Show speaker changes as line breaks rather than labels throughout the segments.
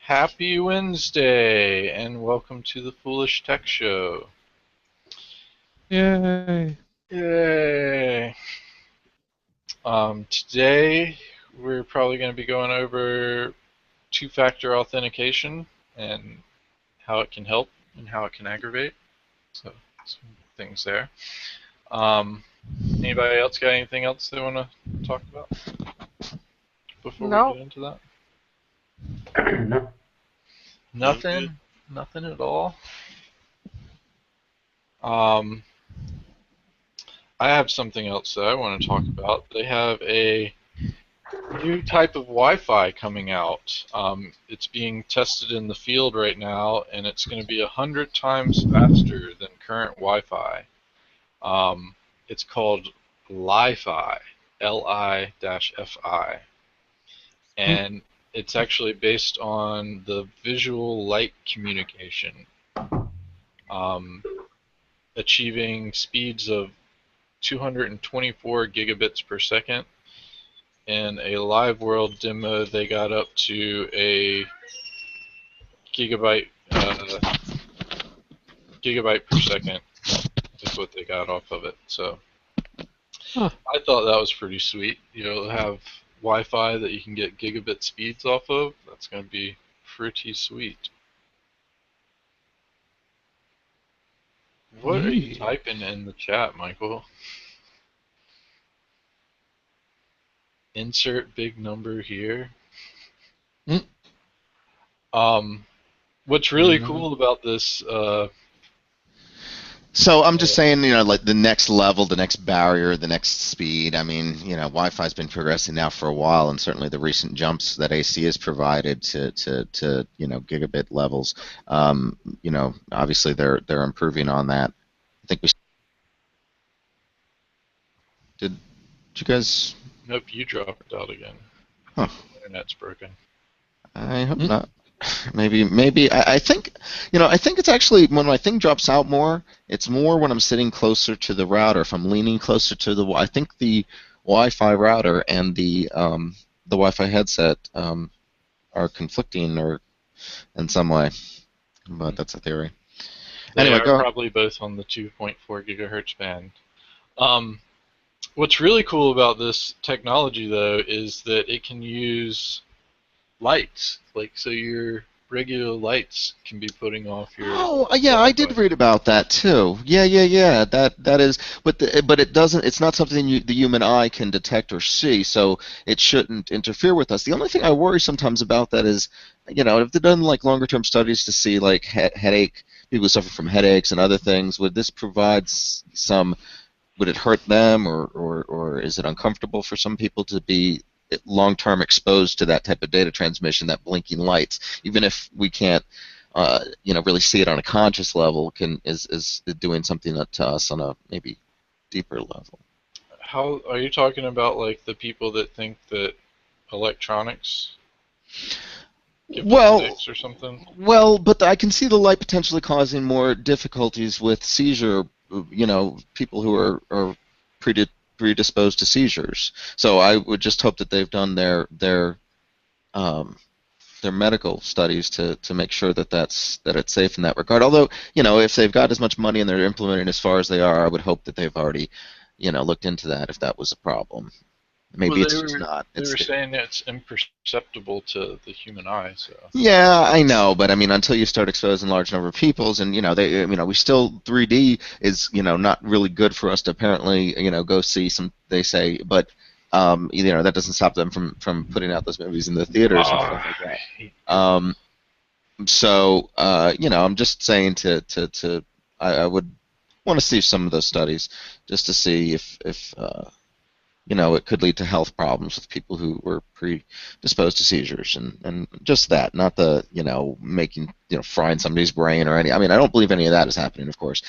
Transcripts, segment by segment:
Happy Wednesday, and welcome to the Foolish Tech Show.
Yay!
Yay! Today, we're probably going to be going over two-factor authentication and how it can help and how it can aggravate. So, some things there. Anybody else got anything else they want to talk about before we get
No.
into that?
No.
Nothing? Nothing at all? Um, I have something else that I want to talk about. They have a new type of Wi-Fi coming out. It's being tested in the field right now, and it's going to be 100 times faster than current Wi-Fi. It's called Li-Fi, Li-Fi, and it's actually based on the visual light communication, achieving speeds of 224 gigabits per second. In a live world demo, they got up to a gigabyte per second is what they got off of it. So I thought that was pretty sweet. Have Wi-Fi that you can get gigabit speeds off of. That's going to be pretty sweet. What are you typing in the chat, Michael? Insert big number here. What's really cool about this?
So I'm just saying, like the next level, the next barrier, the next speed. I mean, Wi-Fi's been progressing now for a while, and certainly the recent jumps that AC has provided to gigabit levels. Obviously they're improving on that. I think we did. You guys?
Nope, you dropped out again.
Huh.
The internet's broken.
I hope not. Maybe I think it's actually when my thing drops out more. It's more when I'm sitting closer to the router. If I'm leaning closer to I think the Wi-Fi router and the Wi-Fi headset are conflicting or in some way, but that's a theory.
They
Anyway,
are probably both on the 2.4 gigahertz band. What's really cool about this technology, though, is that it can use lights. So your regular lights can be putting off your.
Oh, yeah, I did read about that too. Yeah. That is, but it doesn't. It's not something the human eye can detect or see, so it shouldn't interfere with us. The only thing I worry sometimes about that is, if they've done like longer term studies to see like headache, people who suffer from headaches and other things, would this provide some? Would it hurt them, or is it uncomfortable for some people to be long-term exposed to that type of data transmission, that blinking lights, even if we can't, really see it on a conscious level? Is doing something to us on a maybe deeper level?
How are you talking about? Like the people that think that electronics give them headaches or something?
Well, but I can see the light potentially causing more difficulties with seizure. People who are predisposed to seizures. So I would just hope that they've done their medical studies to make sure that it's safe in that regard. Although, if they've got as much money and they're implementing as far as they are, I would hope that they've already, looked into that if that was a problem. Maybe it's just not.
They were saying that it's imperceptible to the human eye. So.
Yeah, I know, but I mean, until you start exposing large number of peoples, and we still 3D is not really good for us to apparently go see some. They say, but that doesn't stop them from putting out those movies in the theaters and stuff like that. So I'm just saying I would want to see some of those studies just to see if it could lead to health problems with people who were predisposed to seizures, and just that, not the making frying somebody's brain or any. I mean, I don't believe any of that is happening, of course,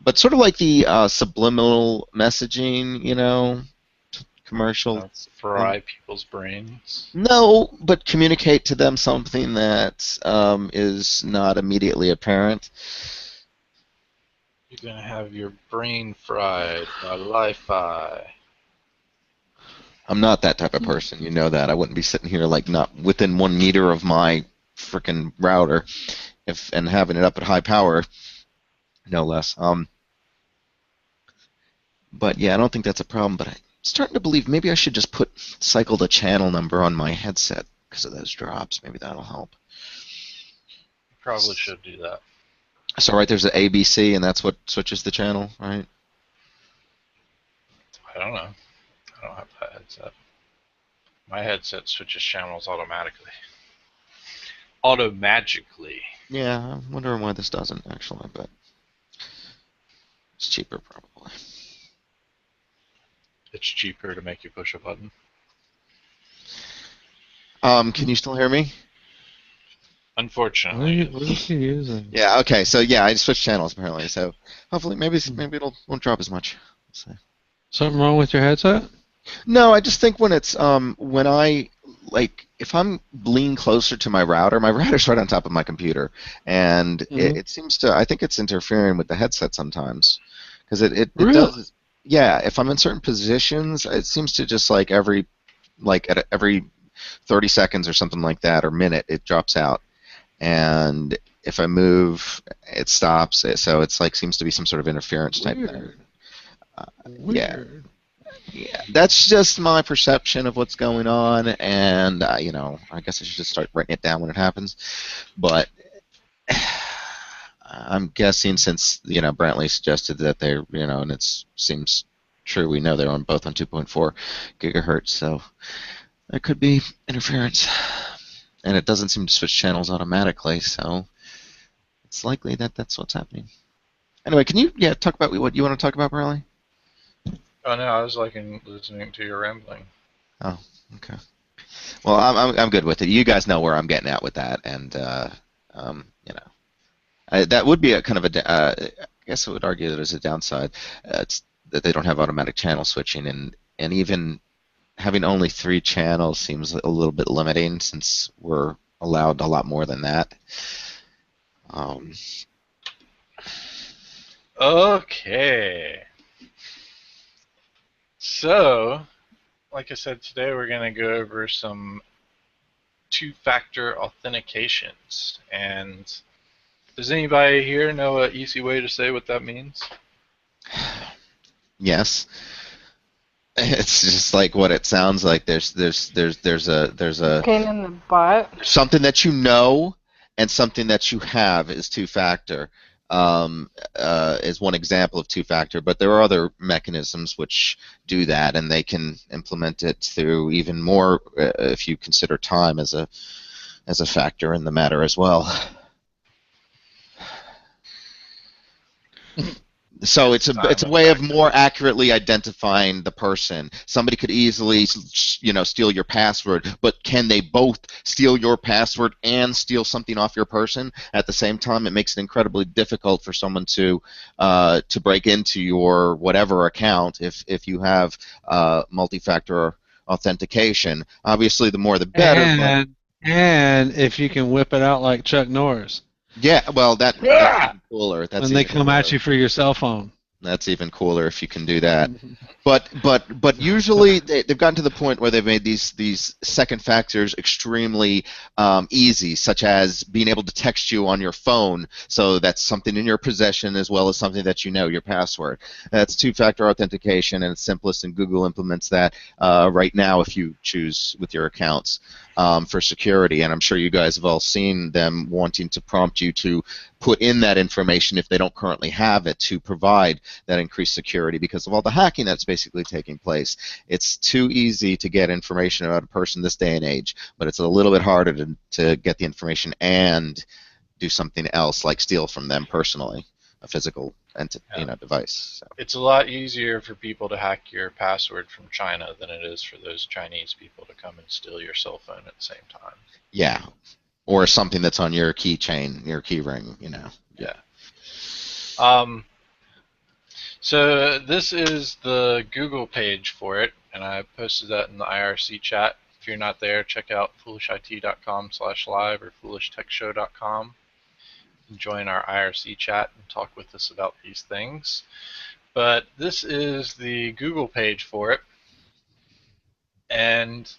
but sort of like the subliminal messaging, commercial.
Fry people's brains.
No, but communicate to them something that is not immediately apparent.
You're gonna have your brain fried by Li-Fi.
I'm not that type of person. You know that. I wouldn't be sitting here like not within 1 meter of my freaking router, if and having it up at high power, no less. But yeah, I don't think that's a problem. But I'm starting to believe maybe I should just cycle the channel number on my headset because of those drops. Maybe that'll help.
Probably should do that.
So right there's an ABC, and that's what switches the channel, right?
I don't know. I don't have that headset. My headset switches channels automatically. Automagically.
Yeah, I'm wondering why this doesn't actually, but it's cheaper probably.
It's cheaper to make you push a button.
Can you still hear me?
Unfortunately.
What is he using?
Yeah. Okay. So yeah, I switched channels apparently. So hopefully, maybe won't drop as much. We'll see.
Something wrong with your headset?
No, I just think when it's when I like if I'm leaning closer to my router's right on top of my computer, and it seems to. I think it's interfering with the headset sometimes because it
Really?
does. Yeah. If I'm in certain positions, it seems to just like every 30 seconds or something like that or minute it drops out. And if I move, it stops. So it's like seems to be some sort of interference type thing.
Weird.
Yeah, that's just my perception of what's going on, and I guess I should just start writing it down when it happens. But I'm guessing since Brantley suggested that they're and it seems true. We know they're both on 2.4 gigahertz, so there could be interference. And it doesn't seem to switch channels automatically, so it's likely that that's what's happening. Anyway, can you talk about what you want to talk about, Bradley?
Oh no, I was listening to your rambling.
Oh, okay. Well, I'm good with it. You guys know where I'm getting at with that, and that would be a kind of I guess I would argue that there's a downside. It's that they don't have automatic channel switching, and even having only 3 channels seems a little bit limiting since we're allowed a lot more than that.
Okay. So, like I said, today we're going to go over some two-factor authentications. And does anybody here know an easy way to say what that means?
Yes. It's just like what it sounds like. There's a
Pain in the butt.
something that you know and something that you have is two-factor. Is one example of two-factor, but there are other mechanisms which do that, and they can implement it through even more if you consider time as a factor in the matter as well. So it's a way of more accurately identifying the person. Somebody could easily, steal your password, but can they both steal your password and steal something off your person at the same time? It makes it incredibly difficult for someone to break into your whatever account if you have multi-factor authentication. Obviously, the more the better.
And if you can whip it out like Chuck Norris.
Yeah, well, that's even cooler.
When they come at you for your cell phone.
That's even cooler if you can do that. But usually they've gotten to the point where they've made these second factors extremely easy, such as being able to text you on your phone, so that's something in your possession as well as something that you know, your password. That's two-factor authentication, and it's simplest, and Google implements that right now if you choose with your accounts for security. And I'm sure you guys have all seen them wanting to prompt you to put in that information if they don't currently have it to provide that increased security because of all the hacking that's basically taking place. It's too easy to get information about a person this day and age, but it's a little bit harder to get the information and do something else like steal from them personally, a physical device. So.
It's a lot easier for people to hack your password from China than it is for those Chinese people to come and steal your cell phone at the same time.
Yeah. Or something that's on your keychain, your key ring,
Yeah. So this is the Google page for it, and I posted that in the IRC chat. If you're not there, check out foolishit.com/live or foolish.techshow.com. Join our IRC chat and talk with us about these things. But this is the Google page for it. And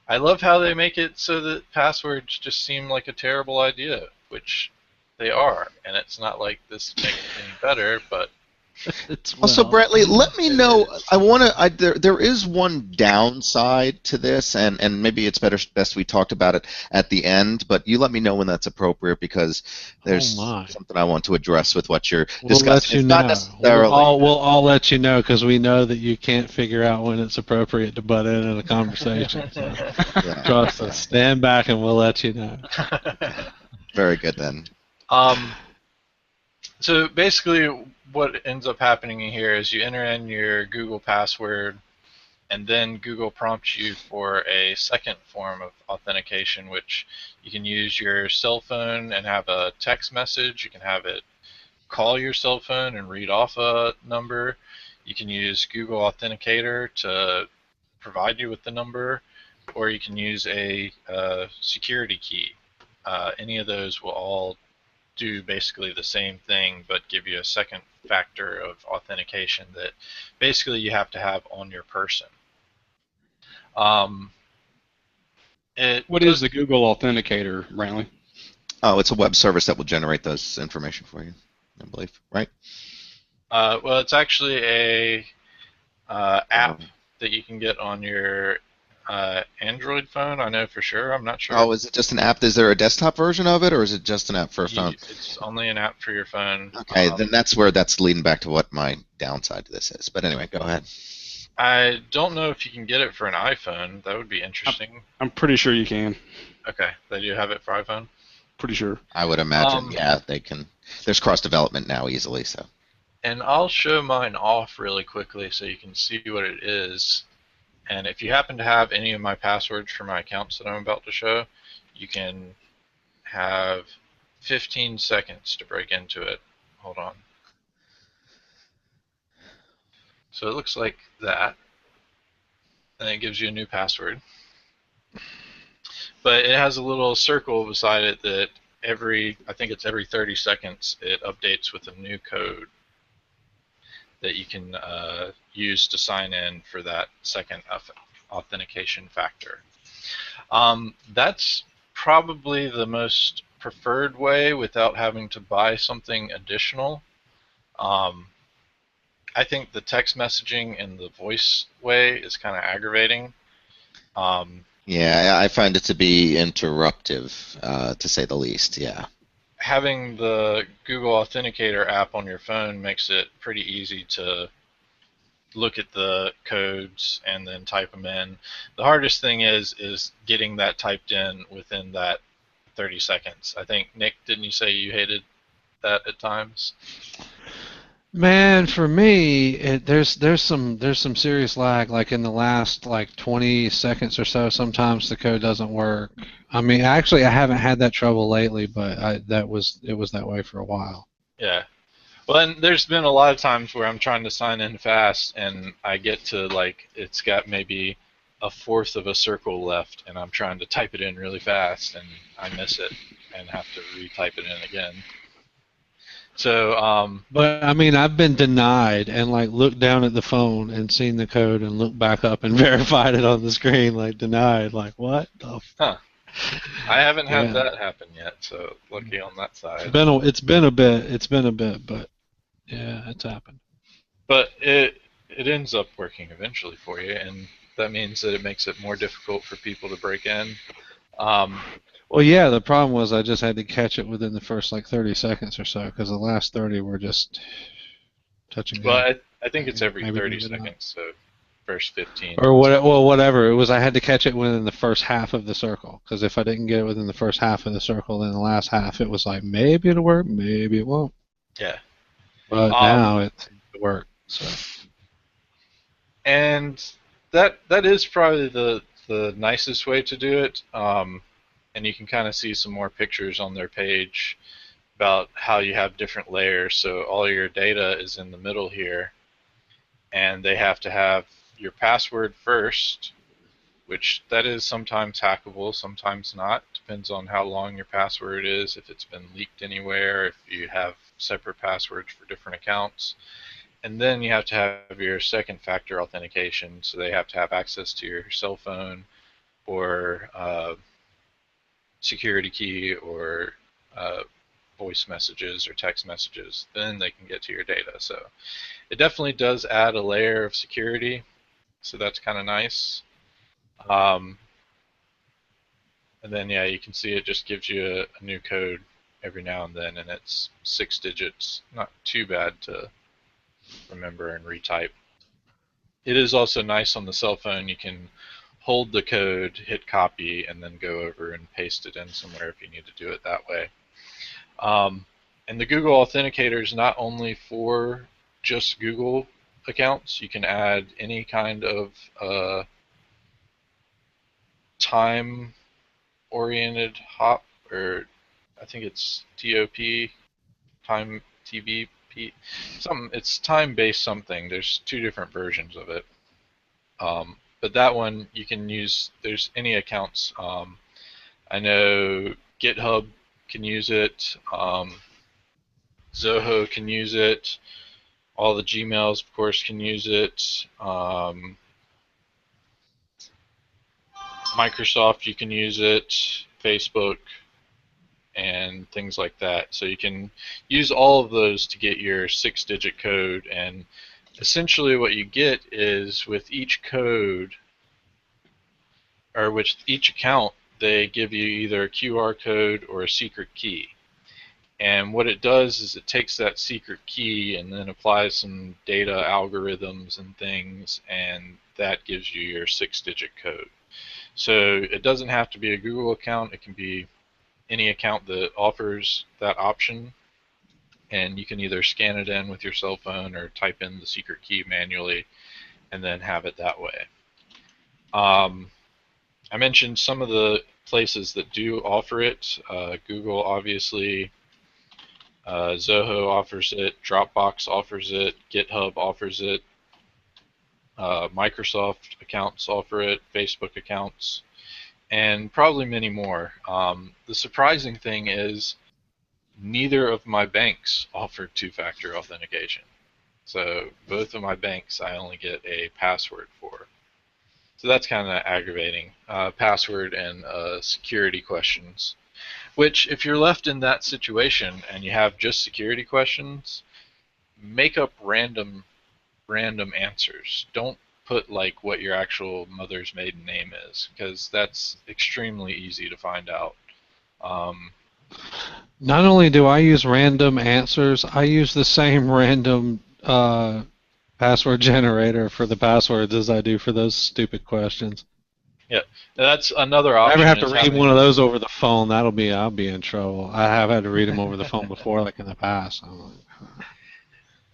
I love how they make it so that passwords just seem like a terrible idea, which they are. And it's not like this makes it any better, but
It's
Also,
well.
Brantley, let me
it
know.
is.
I want to. There is one downside to this, and maybe it's best we talked about it at the end. But you let me know when that's appropriate because
Oh
there's
my.
something I want to address with what you're
We'll let
discussing.
you
It's not
know. We'll
necessarily.
all we'll all let you know because we know that you can't figure out when it's appropriate to butt in a conversation. So
Yeah.
trust us.
Yeah.
Stand back and we'll let you know.
Okay. Very good then.
um, so basically, what ends up happening here is you enter in your Google password, and then Google prompts you for a second form of authentication, which you can use your cell phone and have a text message. You can have it call your cell phone and read off a number. You can use Google Authenticator to provide you with the number, or you can use a security key. Any of those will all do basically the same thing, but give you a second factor of authentication that basically you have to have on your person. Um, it
What is
does
the Google Authenticator, Brantley?
Oh, it's a web service that will generate those information for you, I believe. Right?
well, it's actually a app
Um,
that you can get on your Android phone. I know for sure. I'm not sure.
oh, is it just an app? Is there a desktop version of it, or is it just an app for a phone?
It's only an app for your phone.
Okay, then that's where that's leading back to what my downside to this is. But anyway, go ahead.
I don't know if you can get it for an iPhone. That would be interesting.
I'm pretty sure you can.
Okay, they do have it for iPhone.
Pretty sure.
I would imagine,
Um,
yeah, they can. There's cross development now easily, so.
and I'll show mine off really quickly so you can see what it is. And if you happen to have any of my passwords for my accounts that I'm about to show, you can have 15 seconds to break into it. Hold on. So it looks like that, and it gives you a new password. But it has a little circle beside it that I think it's every 30 seconds, it updates with a new code that you can use to sign in for that second authentication factor. That's probably the most preferred way without having to buy something additional. Um, I think the text messaging and the voice way is kind of aggravating. Um,
Yeah, I find it to be interruptive, to say the least. Yeah.
Having the Google Authenticator app on your phone makes it pretty easy to look at the codes and then type them in. The hardest thing is getting that typed in within that 30 seconds. I think Nick, didn't you say you hated that at times?
Man, for me, there's some serious lag. Like in the last like 20 seconds or so, sometimes the code doesn't work. I mean, actually, I haven't had that trouble lately, but it was that way for a while.
Yeah. Well, and there's been a lot of times where I'm trying to sign in fast and I get to like it's got maybe a fourth of a circle left and I'm trying to type it in really fast and I miss it and have to retype it in again. So,
But I mean, I've been denied and like looked down at the phone and seen the code and looked back up and verified it on the screen, like denied. Like what the?
huh. I haven't had
Yeah,
that happen yet, so lucky on that side.
it's been a bit, but yeah, it's happened.
But it ends up working eventually for you, and that means that it makes it more difficult for people to break in. Um,
Well, yeah, the problem was I just had to catch it within the first like 30 seconds or so because the last 30 were just touch and
well,
go.
I think it's every
Maybe
30
not.
seconds, so first 15
Or
is.
what? Well, whatever. It was I had to catch it within the first half of the circle because if I didn't get it within the first half of the circle, then the last half it was like maybe it'll work, maybe it won't.
Yeah.
But
Um,
now it seems to work. So
and that is probably the nicest way to do it. And you can kind of see some more pictures on their page about how you have different layers. So all your data is in the middle here, and they have to have your password first, which that is sometimes hackable, sometimes not. Depends on how long your password is, if it's been leaked anywhere, if you have separate passwords for different accounts. And then you have to have your second factor authentication, so they have to have access to your cell phone or security key or voice messages or text messages. Then they can get to your data. So it definitely does add a layer of security, so that's kind of nice. And then, yeah, you can see it just gives you a new code every now and then, and it's 6 digits. Not too bad to remember and retype. It is also nice on the cell phone. You can hold the code, hit copy, and then go over and paste it in somewhere if you need to do it that way. And the Google Authenticator is not only for just Google accounts. You can add any kind of time-oriented hop, or I think it's TOP, time TBP, something. It's time-based something. There's 2 different versions of it. But that one you can use. There's any accounts. I know GitHub can use it. Zoho can use it. All the Gmails, of course, can use it. Microsoft, you can use it. Facebook, and things like that. So you can use all of those to get your 6-digit code. And essentially what you get is with each code, or with each account, they give you either a QR code or a secret key. And what it does is it takes that secret key and then applies some data algorithms and things, and that gives you your 6-digit code. So it doesn't have to be a Google account. It can be any account that offers that option, and you can either scan it in with your cell phone or type in the secret key manually and then have it that way. I mentioned some of the places that do offer it. Google, obviously. Zoho offers it. Dropbox offers it. GitHub offers it. Microsoft accounts offer it. Facebook accounts. And probably many more. The surprising thing is neither of my banks offer 2-factor authentication. So both of my banks I only get a password for. So that's kind of aggravating. Password and security questions. Which, if you're left in that situation and you have just security questions, make up random answers. Don't put like what your actual mother's maiden name is, because that's extremely easy to find out.
Not only do I use random answers, I use the same random password generator for the passwords as I do for those stupid questions.
Yeah, that's another
If I
option.
ever have to
is
read
having,
one of those over the phone, I'll be in trouble. I have had to read them over the phone before, like in the past.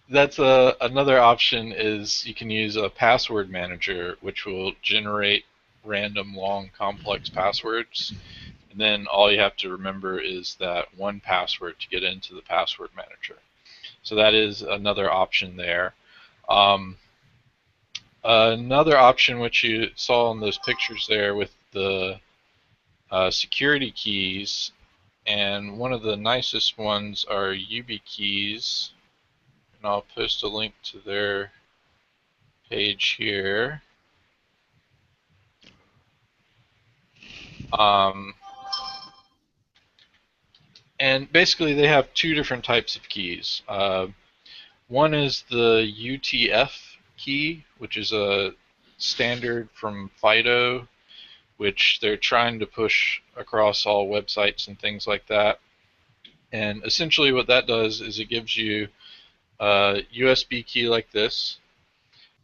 That's another option is you can use a password manager, which will generate random, long, complex passwords. And then all you have to remember is that one password to get into the password manager. So that is another option there. Another option which you saw in those pictures there with the security keys, and one of the nicest ones are YubiKeys. And I'll post a link to their page here. And basically they have 2 different types of keys. One is the UTF key, which is a standard from FIDO, which they're trying to push across all websites and things like that. And essentially what that does is it gives you a USB key like this.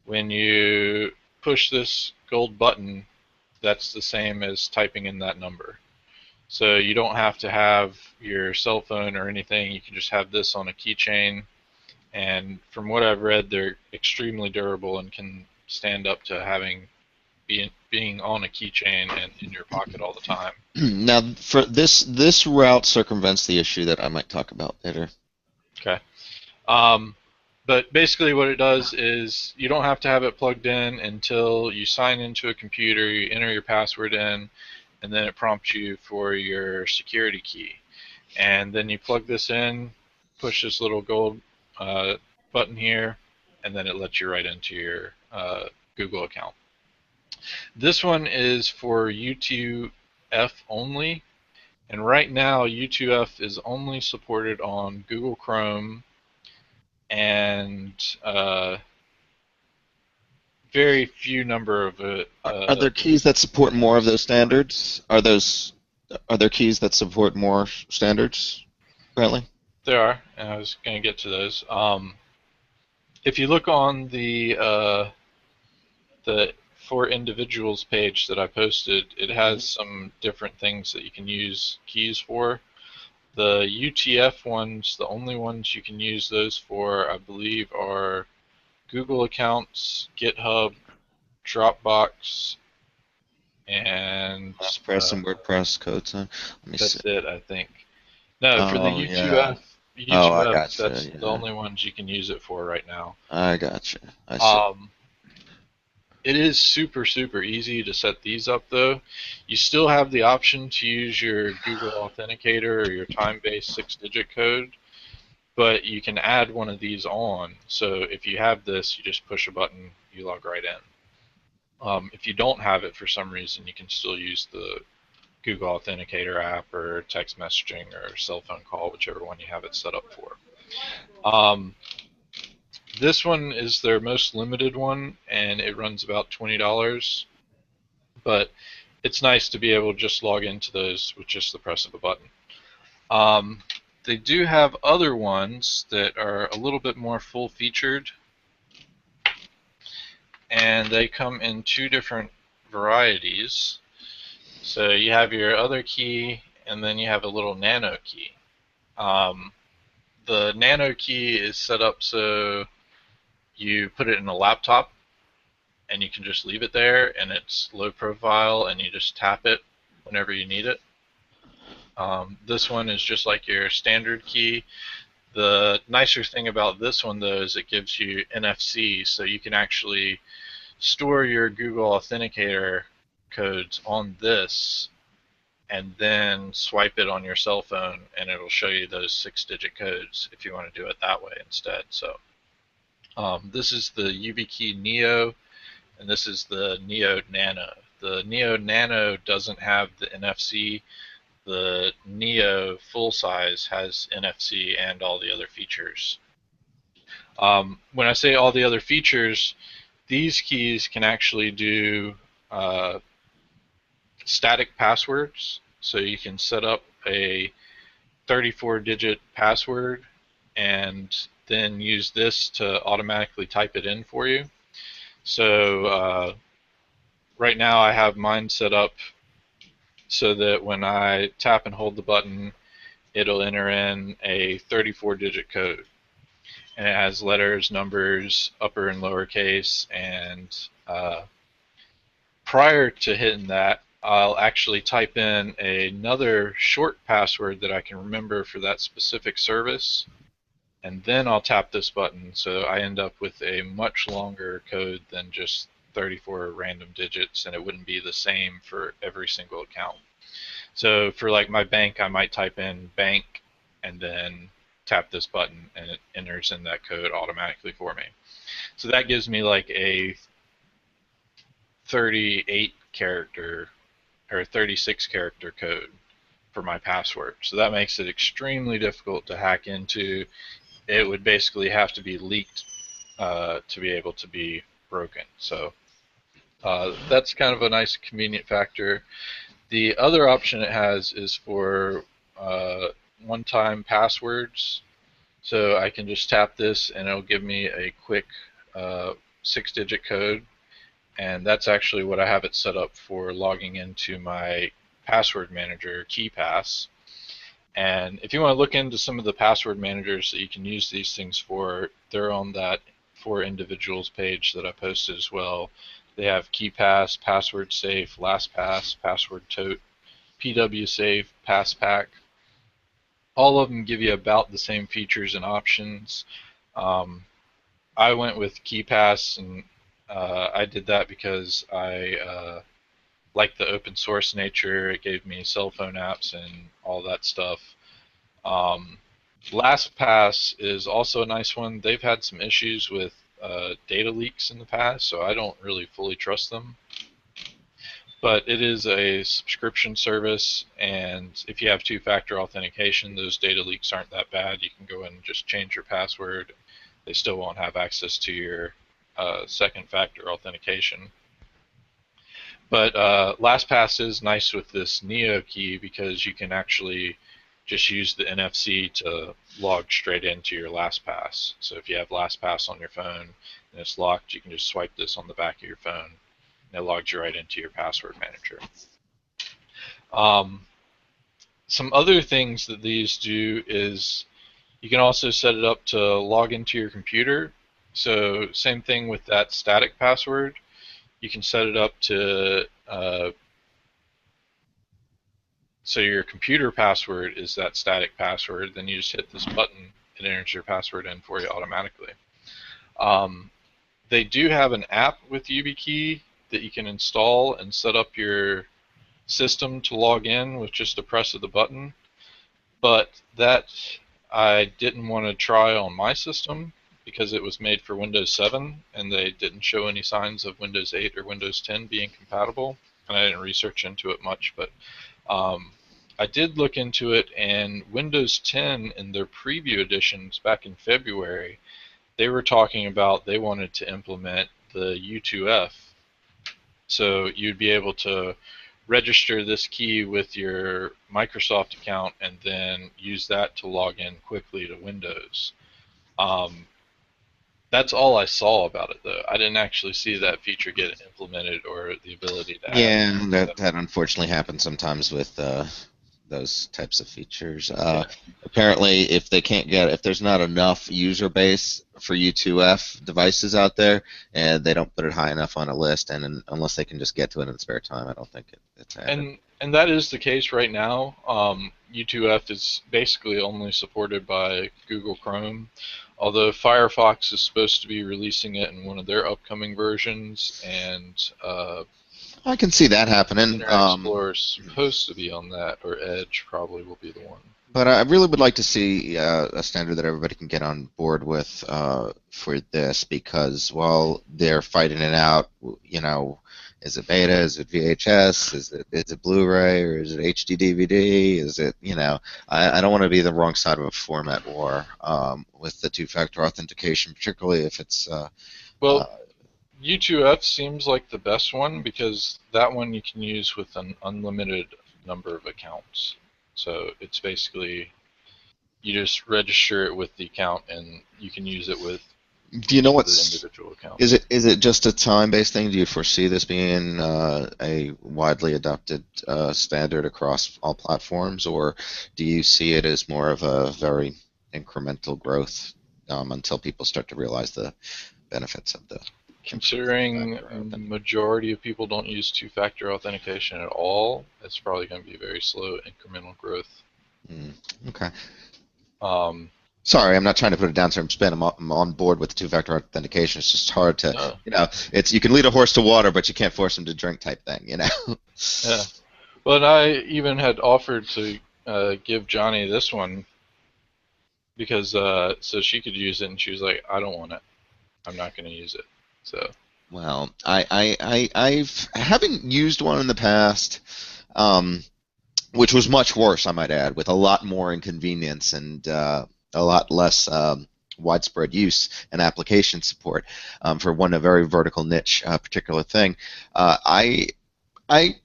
When you push this gold button, that's the same as typing in that number. So you don't have to have your cell phone or anything. You can just have this on a keychain. And from what I've read, they're extremely durable and can stand up to being on a keychain and in your pocket all the time.
Now, for this route circumvents the issue that I might talk about later.
Okay. But basically what it does is you don't have to have it plugged in until you sign into a computer, you enter your password in, and then it prompts you for your security key. And then you plug this in, push this little gold button here, and then it lets you right into your Google account. This one is for U2F only, and right now U2F is only supported on Google Chrome and very few number of
Are there keys that support more of those standards? Are there keys that support more standards currently?
there are, and I was going to get to those. If you look on the for individuals page that I posted, it has some different things that you can use keys for. The UTF ones, the only ones you can use those for, I believe, are Google accounts, GitHub, Dropbox, and
WordPress and WordPress codes. Let me
that's
see.
it, I think. No, for the
Oh yeah. Oh, I
U2F,
gotcha.
that's the
Yeah,
only ones you can use it for right now.
I gotcha. I see.
It is super, super easy to set these up, though. You still have the option to use your Google Authenticator or your time-based 6-digit code, but you can add one of these on. So if you have this, you just push a button, you log right in. If you don't have it for some reason, you can still use the Google Authenticator app or text messaging or cell phone call, whichever one you have it set up for. This one is their most limited one, and it runs about $20, but it's nice to be able to just log into those with just the press of a button. They do have other ones that are a little bit more full-featured, and they come in two different varieties. So you have your other key, and then you have a little nano key. The nano key is set up so you put it in a laptop, and you can just leave it there, and it's low profile, and you just tap it whenever you need it. This one is just like your standard key. The nicer thing about this one, though, is it gives you NFC, so you can actually store your Google Authenticator codes on this and then swipe it on your cell phone, and it'll show you those 6-digit codes if you want to do it that way instead. So this is the YubiKey Neo, and this is the Neo Nano. The Neo Nano doesn't have the NFC. The Neo full size has NFC and all the other features. When I say all the other features, these keys can actually do static passwords. So you can set up a 34-digit password and then use this to automatically type it in for you. So right now I have mine set up so that when I tap and hold the button, it'll enter in a 34-digit code. And it has letters, numbers, upper and lowercase, and prior to hitting that, I'll actually type in another short password that I can remember for that specific service, and then I'll tap this button, so I end up with a much longer code than just 34 random digits, and it wouldn't be the same for every single account. So for like my bank, I might type in bank and then tap this button, and it enters in that code automatically for me. So that gives me like a 38 character or 36 character code for my password. So that makes it extremely difficult to hack into. It would basically have to be leaked to be able to be broken. So that's kind of a nice convenient factor. The other option it has is for one-time passwords. So I can just tap this and it'll give me a quick 6-digit code. And that's actually what I have it set up for logging into my password manager, KeePass. And if you want to look into some of the password managers that you can use these things for, they're on that For Individuals page that I posted as well. They have KeePass, Password Safe, LastPass, Password Tote, PWSafe, PassPack. All of them give you about the same features and options. I went with KeePass, and I did that because I like the open source nature. It gave me cell phone apps and all that stuff. LastPass is also a nice one. They've had some issues with data leaks in the past, so I don't really fully trust them. But it is a subscription service, and if you have two-factor authentication, those data leaks aren't that bad. You can go in and just change your password. They still won't have access to your second-factor authentication. But LastPass is nice with this Neo key because you can actually just use the NFC to log straight into your LastPass. So if you have LastPass on your phone and it's locked, you can just swipe this on the back of your phone, and it logs you right into your password manager. Some other things that these do is you can also set it up to log into your computer. So same thing with that static password. You can set it up to so your computer password is that static password. Then you just hit this button, it enters your password in for you automatically. They do have an app with YubiKey that you can install and set up your system to log in with just a press of the button, but that I didn't want to try on my system because it was made for Windows 7 and they didn't show any signs of Windows 8 or Windows 10 being compatible, and I didn't research into it much, but I did look into it, and Windows 10 in their preview editions back in February, they were talking about they wanted to implement the U2F. So you'd be able to register this key with your Microsoft account and then use that to log in quickly to Windows. That's all I saw about it, though. I didn't actually see that feature get implemented or the ability to add.
Yeah, that unfortunately happens sometimes with those types of features. Apparently, if there's not enough user base for U2F devices out there, and they don't put it high enough on a list, and unless they can just get to it in spare time, I don't think it's added.
And that is the case right now. U2F is basically only supported by Google Chrome, although Firefox is supposed to be releasing it in one of their upcoming versions, and
I can see that happening.
Internet Explorer is supposed to be on that, or Edge probably will be the one.
But I really would like to see a standard that everybody can get on board with for this, because while they're fighting it out, is it beta? Is it VHS? Is it Blu-ray? Or is it HD DVD? Is it, I don't want to be the wrong side of a format war with the two-factor authentication, particularly if it's...
U2F seems like the best one because that one you can use with an unlimited number of accounts. So it's basically, you just register it with the account and you can use it with
Do you know
the individual account.
Is it just a time-based thing? Do you foresee this being a widely adopted standard across all platforms, or do you see it as more of a very incremental growth until people start to realize the benefits of the...
Considering the majority of people don't use two-factor authentication at all, it's probably going to be very slow incremental growth.
Okay. Sorry, I'm not trying to put it down to spin. I'm on board with the two-factor authentication. It's just hard to, you can lead a horse to water, but you can't force him to drink type thing, Yeah.
Well, I even had offered to give Johnny this one because so she could use it, and she was like, "I don't want it. I'm not going to use it." So.
Well, I've haven't used one in the past, which was much worse, I might add, with a lot more inconvenience and a lot less widespread use and application support for a very vertical niche particular thing. I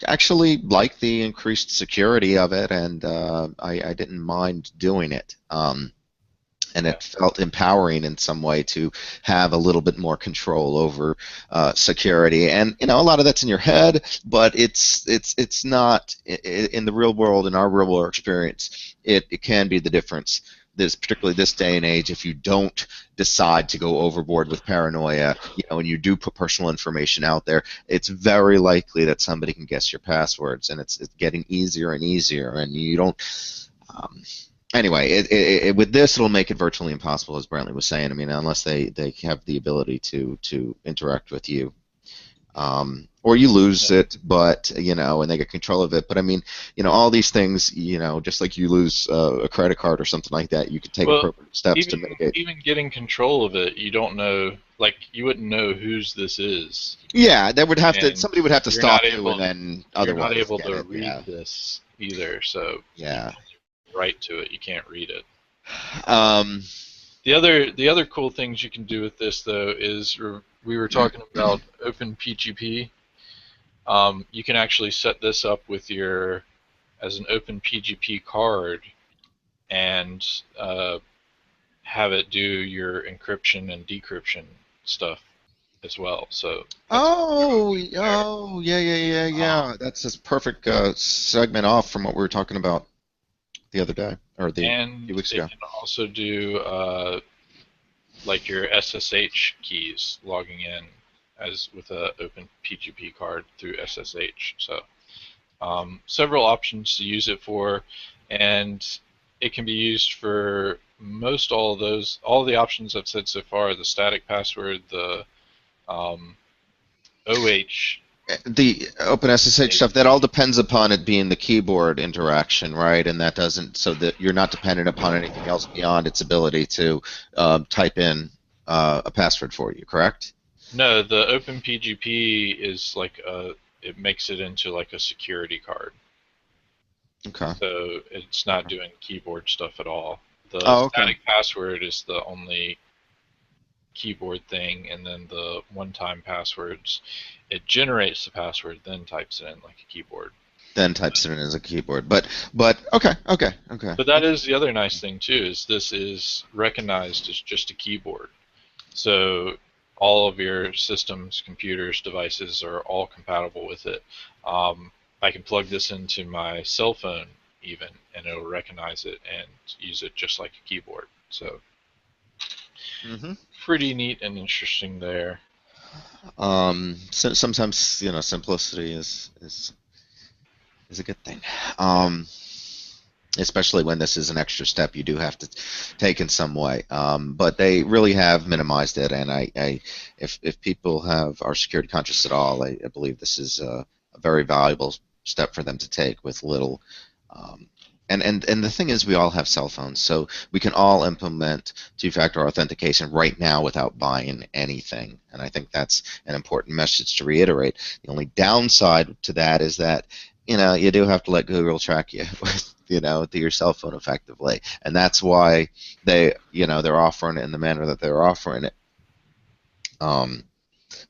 actually like the increased security of it, and I didn't mind doing it. And it felt empowering in some way to have a little bit more control over security. And a lot of that's in your head, but it's not in the real world. In our real world experience, it can be the difference. Particularly this day and age, if you don't decide to go overboard with paranoia, and you do put personal information out there, it's very likely that somebody can guess your passwords, and it's getting easier and easier, and you don't. Anyway, with this, it'll make it virtually impossible, as Brantley was saying. I mean, unless they have the ability to interact with you. or you lose it, but and they get control of it. But I mean, all these things, just like you lose a credit card or something like that, you could take
Well,
appropriate steps to
even
mitigate.
even getting control of it, you don't know. Like you wouldn't know whose this is,
Yeah,
and
somebody would have to
you're not
stalk you and
able
then
you're not
otherwise
able
get
to
it.
read
Yeah,
this either. So you
yeah.
write to it, you can't read it.
Um,
The other cool things you can do with this though is we were talking about OpenPGP. You can actually set this up with as an OpenPGP card and have it do your encryption and decryption stuff as well. So that's
yeah, yeah,
um,
yeah. That's this perfect segment off from what we were talking about the other day or a few
and
weeks
it
ago.
can also do like your SSH keys logging in as with a OpenPGP card through SSH. So several options to use it for, and it can be used for most all of those. All the options I've said so far: the static password, the um, OH,
The OpenSSH stuff, that all depends upon it being the keyboard interaction, right? And that doesn't, so that you're not dependent upon anything else beyond its ability to type in a password for you, correct?
No, the OpenPGP is it makes it into like a security card.
Okay.
So it's not doing keyboard stuff at all. The
Oh, okay.
static password is the only keyboard thing, and then the one-time passwords, it generates the password, then types it in like a keyboard.
Then types it in as a keyboard. But okay, okay, okay.
But that is the other nice thing too, is this is recognized as just a keyboard. So all of your systems, computers, devices are all compatible with it. I can plug this into my cell phone even, and it'll recognize it and use it just like a keyboard. So
hmm
pretty neat and interesting there.
Sometimes simplicity is a good thing.
Yeah.
Especially when this is an extra step you do have to take in some way. But they really have minimized it, and if people are security conscious at all, I believe this is a very valuable step for them to take with little. Um, and the thing is, we all have cell phones, so we can all implement two-factor authentication right now without buying anything. And I think that's an important message to reiterate. The only downside to that is that you do have to let Google track you to your cell phone effectively, and that's why they're offering it in the manner that they're offering it. Um,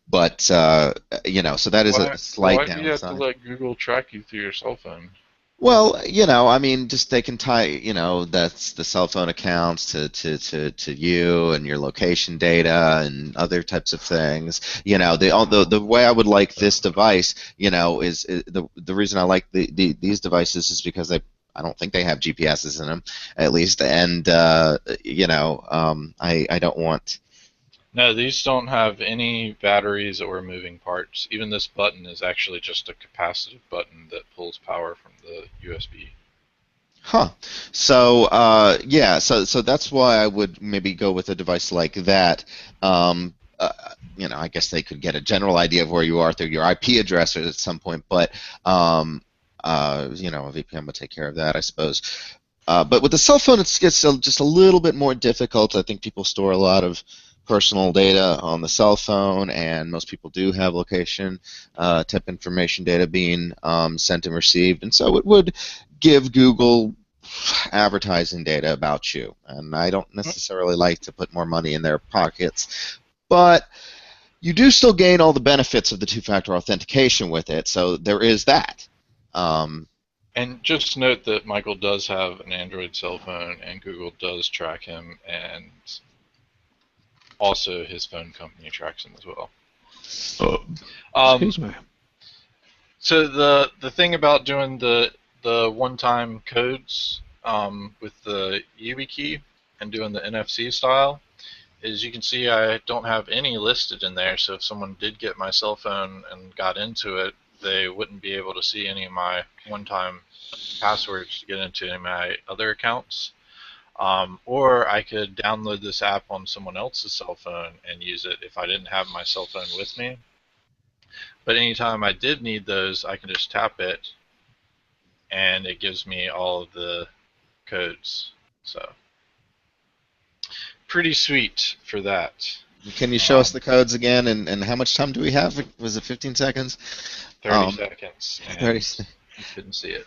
but so that is a slight
Why do you have to
downside.
let Google track you through your cell phone?
Well, I mean, just they can tie, that's the cell phone accounts to you and your location data and other types of things. The way I would like this device, is the reason I like these devices is because I don't think they have GPSs in them, at least, and I don't want.
No, these don't have any batteries or moving parts. Even this button is actually just a capacitive button that pulls power from the USB.
Huh. So yeah, so that's why I would maybe go with a device like that. I guess they could get a general idea of where you are through your IP address at some point, but a VPN would take care of that, I suppose. But with the cell phone, it gets just a little bit more difficult. I think people store a lot of personal data on the cell phone, and most people do have location type information data being sent and received, and so it would give Google advertising data about you. And I don't necessarily like to put more money in their pockets, but you do still gain all the benefits of the two-factor authentication with it, so there is that.
And just note that Michael does have an Android cell phone, and Google does track him, and also his phone company tracks him as well.
Excuse me.
So the thing about doing the one-time codes with the YubiKey and doing the NFC style is you can see I don't have any listed in there. So if someone did get my cell phone and got into it, they wouldn't be able to see any of my one-time passwords to get into any of my other accounts. Or I could download this app on someone else's cell phone and use it if I didn't have my cell phone with me. But anytime I did need those, I can just tap it, and it gives me all of the codes. So pretty sweet for that.
Can you show us the codes again? And how much time do we have? Was it 15 seconds?
30 seconds, and
30.
you couldn't see it.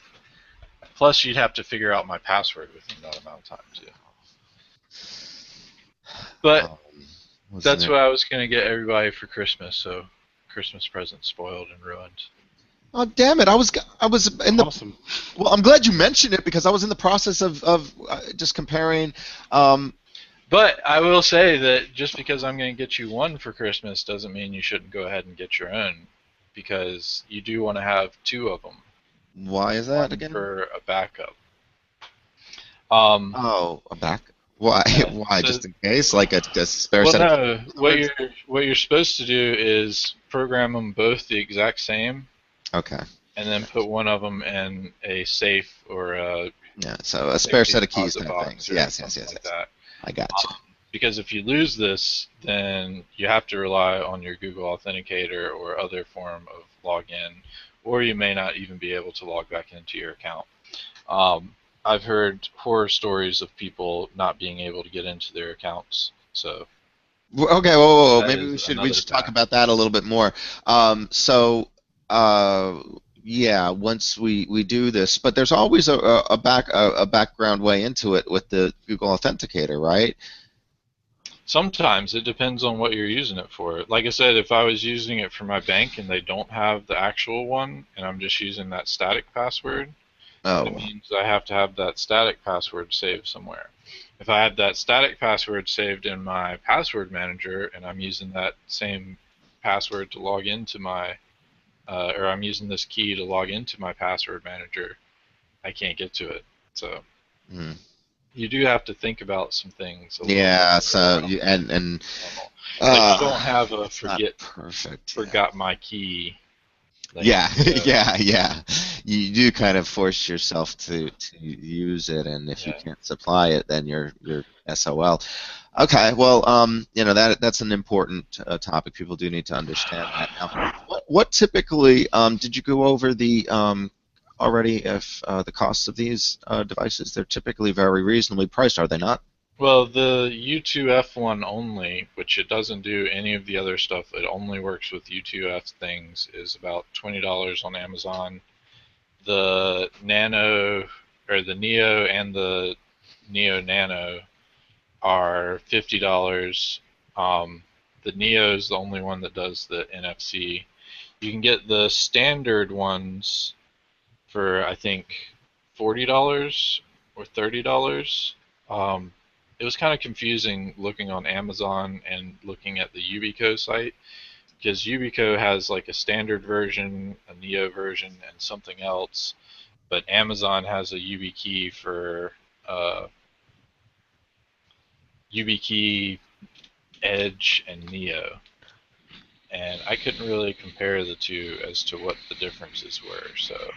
Plus, you'd have to figure out my password within that amount of time, too. But that's what I was going to get everybody for Christmas, so Christmas present spoiled and ruined.
Oh, damn it. I was in the...
Awesome.
Well, I'm glad you mentioned it because I was in the process of just comparing...
But I will say that just because I'm going to get you one for Christmas doesn't mean you shouldn't go ahead and get your own, because you do want to have two of them.
Why is that
one
again?
For a backup.
Oh, a backup. Why?
Yeah,
Why?
so,
just in case, like a spare
well,
set
no.
of
What you're supposed to do is program them both the exact same.
Okay.
And then put one of them in a safe or a
so a spare set of keys
kind
of things. Yes.
Like that.
I got you.
Because if you lose this, then you have to rely on your Google Authenticator or other form of login, or you may not even be able to log back into your account. I've heard horror stories of people not being able to get into their accounts. So.
Okay. Whoa. Maybe we should talk about that a little bit more. Yeah, once we do this, but there's always a background way into it with the Google Authenticator, right?
Sometimes it depends on what you're using it for. Like I said, if I was using it for my bank and they don't have the actual one, and I'm just using that static password, it means I have to have that static password saved somewhere. If I had that static password saved in my password manager and I'm using that same password to log into my or I'm using this key to log into my password manager, I can't get to it. So you do have to think about some things.
Yeah. So you and
like you don't have a forgot my key.
Yeah. You do kind of force yourself to use it, and if you can't supply it, then you're SOL. Okay, well, that's an important topic. People do need to understand that. Now, what typically did you go over the already? If the costs of these devices, they're typically very reasonably priced, are they not?
Well, the U2F one only, which it doesn't do any of the other stuff. It only works with U2F things. Is about $20 on Amazon. The Nano or the Neo and the Neo Nano are $50. The Neo is the only one that does the NFC. You can get the standard ones for I think $40 or $30. It was kind of confusing looking on Amazon and looking at the Yubico site, because Yubico has like a standard version, a Neo version, and something else, but Amazon has a YubiKey for YubiKey Edge and Neo, and I couldn't really compare the two as to what the differences were. So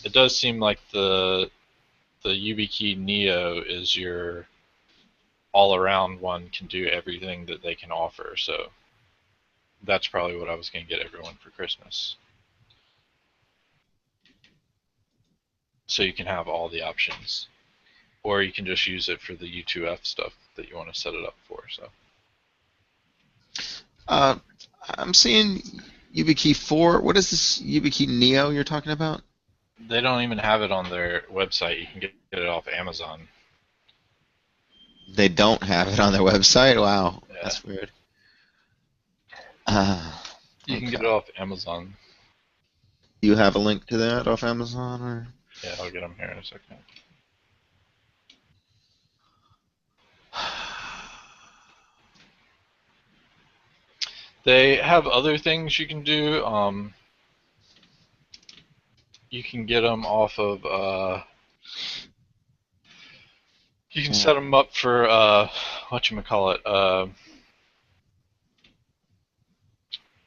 it does seem like the YubiKey Neo is your all-around one, can do everything that they can offer. So that's probably what I was going to get everyone for Christmas. So you can have all the options. Or you can just use it for the U2F stuff that you want to set it up for. So.
I'm seeing YubiKey 4. What is this YubiKey Neo you're talking about?
They don't even have it on their website. You can get it off Amazon.
They don't have it on their website? Wow, yeah. That's weird.
You can get it off Amazon.
Do you have a link to that off Amazon? Or?
Yeah, I'll get them here in a second. They have other things you can do. You can get them off of. You can set them up for whatchamacallit,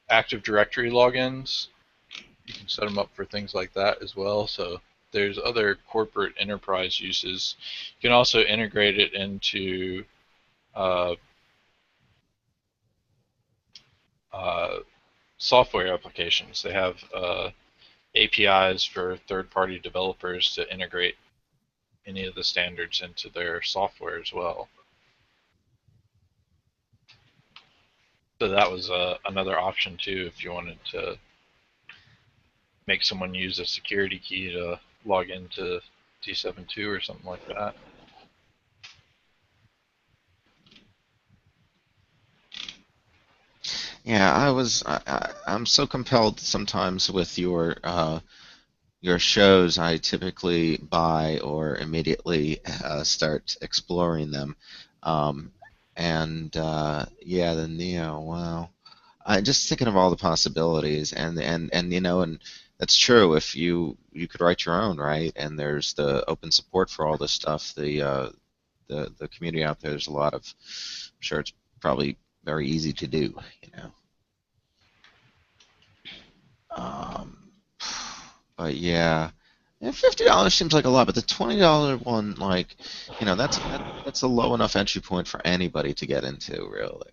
Active Directory logins. You can set them up for things like that as well. So there's other corporate enterprise uses. You can also integrate it into software applications. They have APIs for third-party developers to integrate any of the standards into their software as well. So that was another option too, if you wanted to make someone use a security key to log into T72 or something like that.
Yeah, I'm so compelled sometimes with your shows. I typically buy or immediately start exploring them. Um, yeah, the Neo. Wow. I just thinking of all the possibilities, and you know, and that's true. If you could write your own, right? And there's the open support for all this stuff. The community out there. There's a lot of. I'm sure it's probably very easy to do. You know. Um, but yeah, $50 seems like a lot, but the $20 one, like, you know, that's a low enough entry point for anybody to get into, really.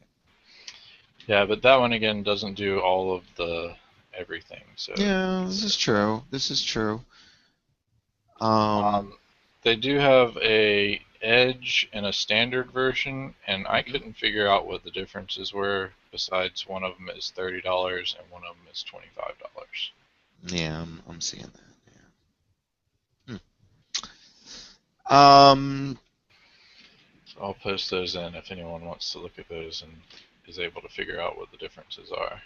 Yeah, but that one again doesn't do all of the everything. So
Yeah, this is true. This is true.
they do have a Edge and a standard version, and I
Mhm.
couldn't figure out what the differences were. Besides, one of them is $30 and one of them is $25.
Yeah, I'm seeing that. Yeah. Hmm.
So I'll post those in if anyone wants to look at those and is able to figure out what the differences are.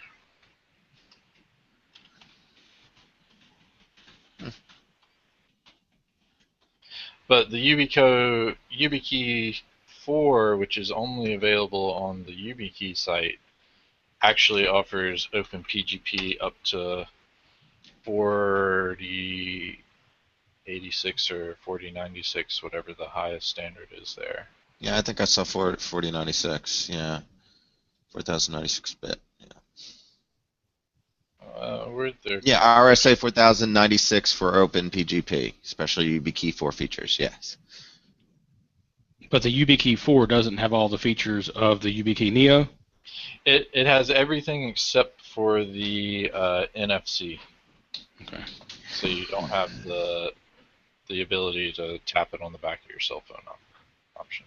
But the YubiKey 4, which is only available on the YubiKey site, actually offers OpenPGP up to 4086 or 4096, whatever the highest standard is there.
Yeah, I think I saw 4096. Yeah, 4096 bit. Yeah.
Where they're
Yeah, RSA 4096 for OpenPGP, special YubiKey 4 features. Yes.
But the YubiKey 4 doesn't have all the features of the YubiKey Neo.
It has everything except for the NFC.
Okay.
So you don't have the ability to tap it on the back of your cell phone option.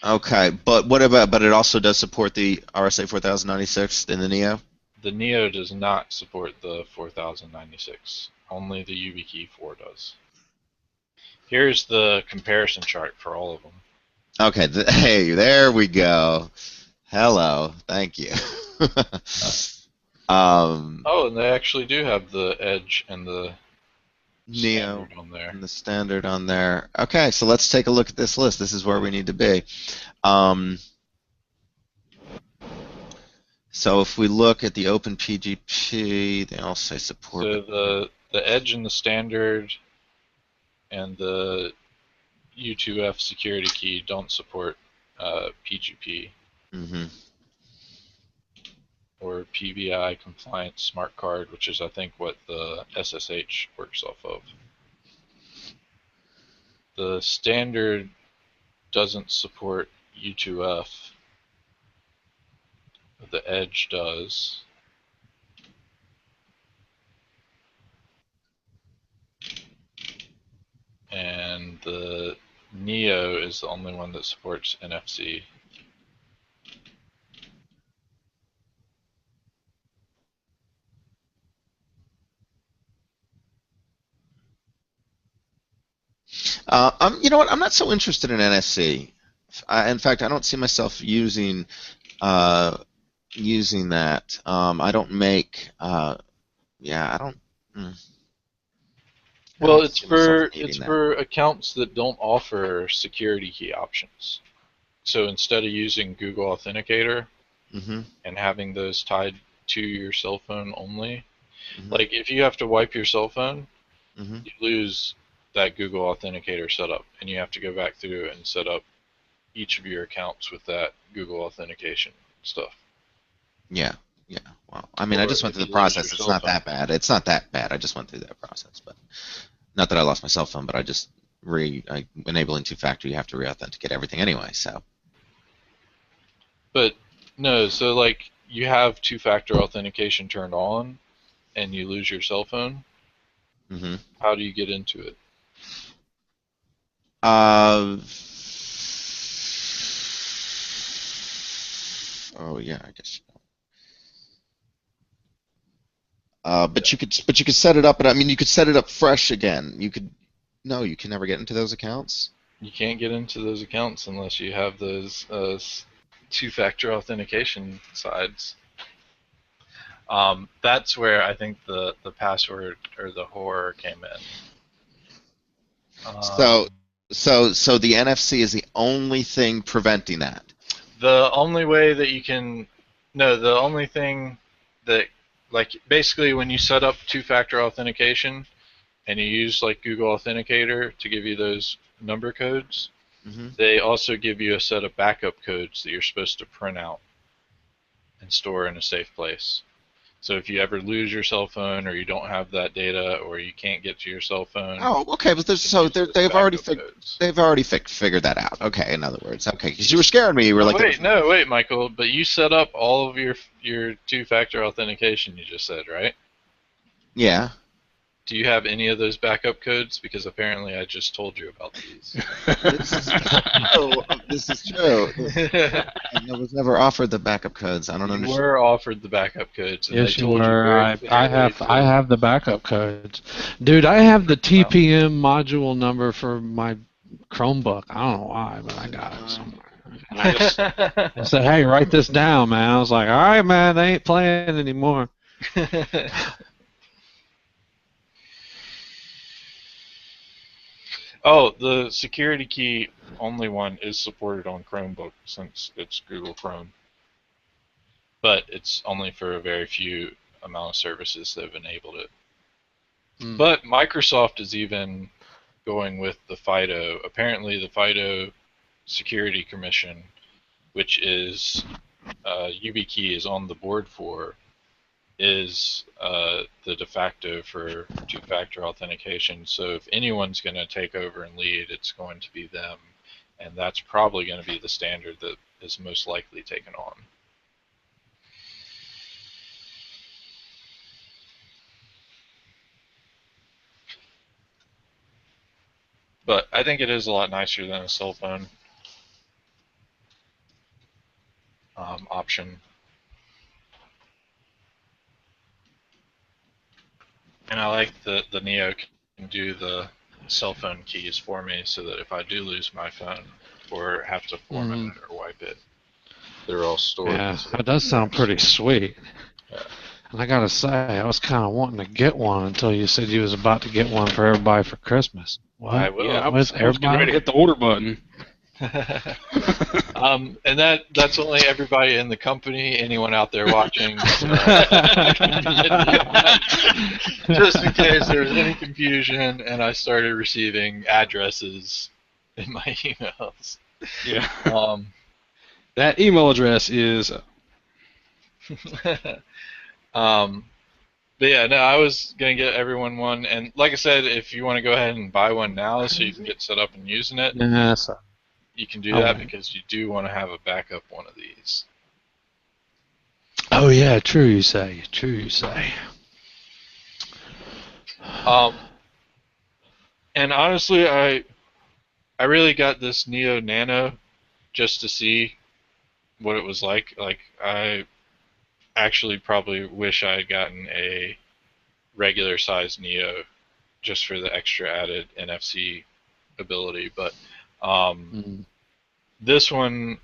Okay, but what about? But it also does support the RSA 4096 in the Neo.
The Neo does not support the 4096. Only the YubiKey 4 does. Here's the comparison chart for all of them.
Okay, hey, there we go. Hello, thank you.
Oh, and they actually do have the Edge and the
Neo
Standard on there.
and the standard on there. Okay, so let's take a look at this list. This is where we need to be. So if we look at the OpenPGP, they all say support.
So the Edge and the Standard and the U2F security key don't support PGP
Mm-hmm.
or PBI compliant smart card, which is I think what the SSH works off of. The Standard doesn't support U2F. The Edge does. And the Neo is the only one that supports NFC.
You know what? I'm not so interested in NFC. In fact, I don't see myself using using that. I don't make. Yeah, I don't.
Well,
don't
it's
see myself
for
needing that.
for accounts that don't offer security key options. So instead of using Google Authenticator
Mm-hmm.
and having those tied to your cell phone only,
Mm-hmm.
like if you have to wipe your cell phone,
Mm-hmm.
you lose that Google Authenticator setup, and you have to go back through and set up each of your accounts with that Google Authentication stuff.
Yeah. Yeah. Well, I mean, I
Or
just went
if
through the
you lose your
process. It's
cell
not
phone.
that bad. It's not that bad. I just went through that process, but not that I lost my cell phone, but I just enabling two-factor. You have to re-authenticate everything anyway. So.
But no, so like you have two-factor authentication turned on and you lose your cell phone,
Mm-hmm.
how do you get into it?
Oh yeah, I guess. But you could set it up, and I mean, you could set it up fresh again. You could. No, you can never get into those accounts.
You can't get into those accounts unless you have those two-factor authentication sides. That's where I think the password or the horror came in.
So the NFC is the only thing preventing that.
The only way that you can, no, the only thing that, like, basically when you set up two-factor authentication and you use like Google Authenticator to give you those number codes,
Mm-hmm.
they also give you a set of backup codes that you're supposed to print out and store in a safe place. So if you ever lose your cell phone, or you don't have that data, or you can't get to your cell phone,
Oh, okay. But they've already figured that out. Okay, in other words, okay, because you were scaring me. You were like,
wait, Michael. But you set up all of your two-factor authentication. You just said, right?
Yeah.
Do you have any of those backup codes? Because apparently I just told you about these.
This is true. I was never offered the backup codes. I don't
You
understand.
were offered the backup codes, and
Yes,
they
you
told
were.
very clearly
I have the backup codes, dude. I have the TPM module number for my Chromebook. I don't know why, but I got it somewhere. And I said, "Hey, write this down, man." I was like, "All right, man, they ain't playing anymore."
Oh, the security key only one is supported on Chromebook since it's Google Chrome. But it's only for a very few amount of services that have enabled it. But Microsoft is even going with the FIDO. Apparently the FIDO Security Commission, which is YubiKey is on the board for, is the de facto for two-factor authentication. So if anyone's going to take over and lead, it's going to be them. And that's probably going to be the standard that is most likely taken on. But I think it is a lot nicer than a cell phone option. And I like the Neo can do the cell phone keys for me, so that if I do lose my phone or have to format it or wipe it, they're all stored.
Yeah, that does sound pretty sweet.
Yeah.
And I gotta say, I was kind of wanting to get one until you said you was about to get one for everybody for Christmas. What?
I will.
Yeah, I was getting ready to hit the order button.
And that's only everybody in the company, anyone out there watching. Just in case there was any confusion and I started receiving addresses in my emails.
Yeah. That email address is.
But yeah, no, I was gonna get everyone one, and like I said, if you want to go ahead and buy one now, so you can get set up and using it, you can do that because you do want to have a backup one of these.
Oh yeah, true you say. True you say.
And honestly, I really got this Neo Nano just to see what it was like. Like, I actually probably wish I had gotten a regular size Neo just for the extra added NFC ability, but this one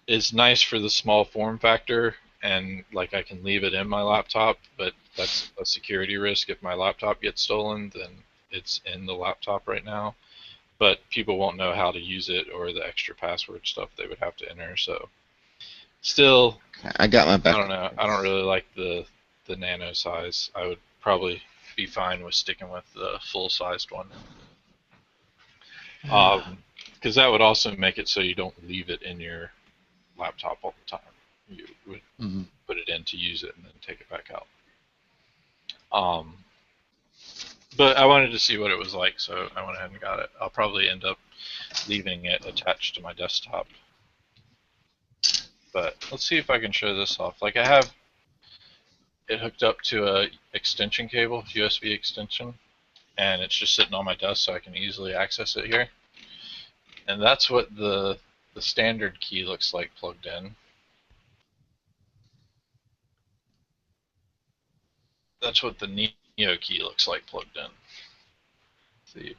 is nice for the small form factor, and like I can leave it in my laptop, but that's a security risk. If my laptop gets stolen, then it's in the laptop right now, but people won't know how to use it or the extra password stuff they would have to enter. So still,
I got my back.
I don't know. I don't really like the nano size. I would probably be fine with sticking with the full-sized one. Because that would also make it so you don't leave it in your laptop all the time. You would put it in to use it and then take it back out. But I wanted to see what it was like, so I went ahead and got it. I'll probably end up leaving it attached to my desktop. But let's see if I can show this off. Like I have it hooked up to a extension cable, USB extension, and it's just sitting on my desk so I can easily access it here. And that's what the standard key looks like plugged in. That's what the Neo key looks like plugged in. See,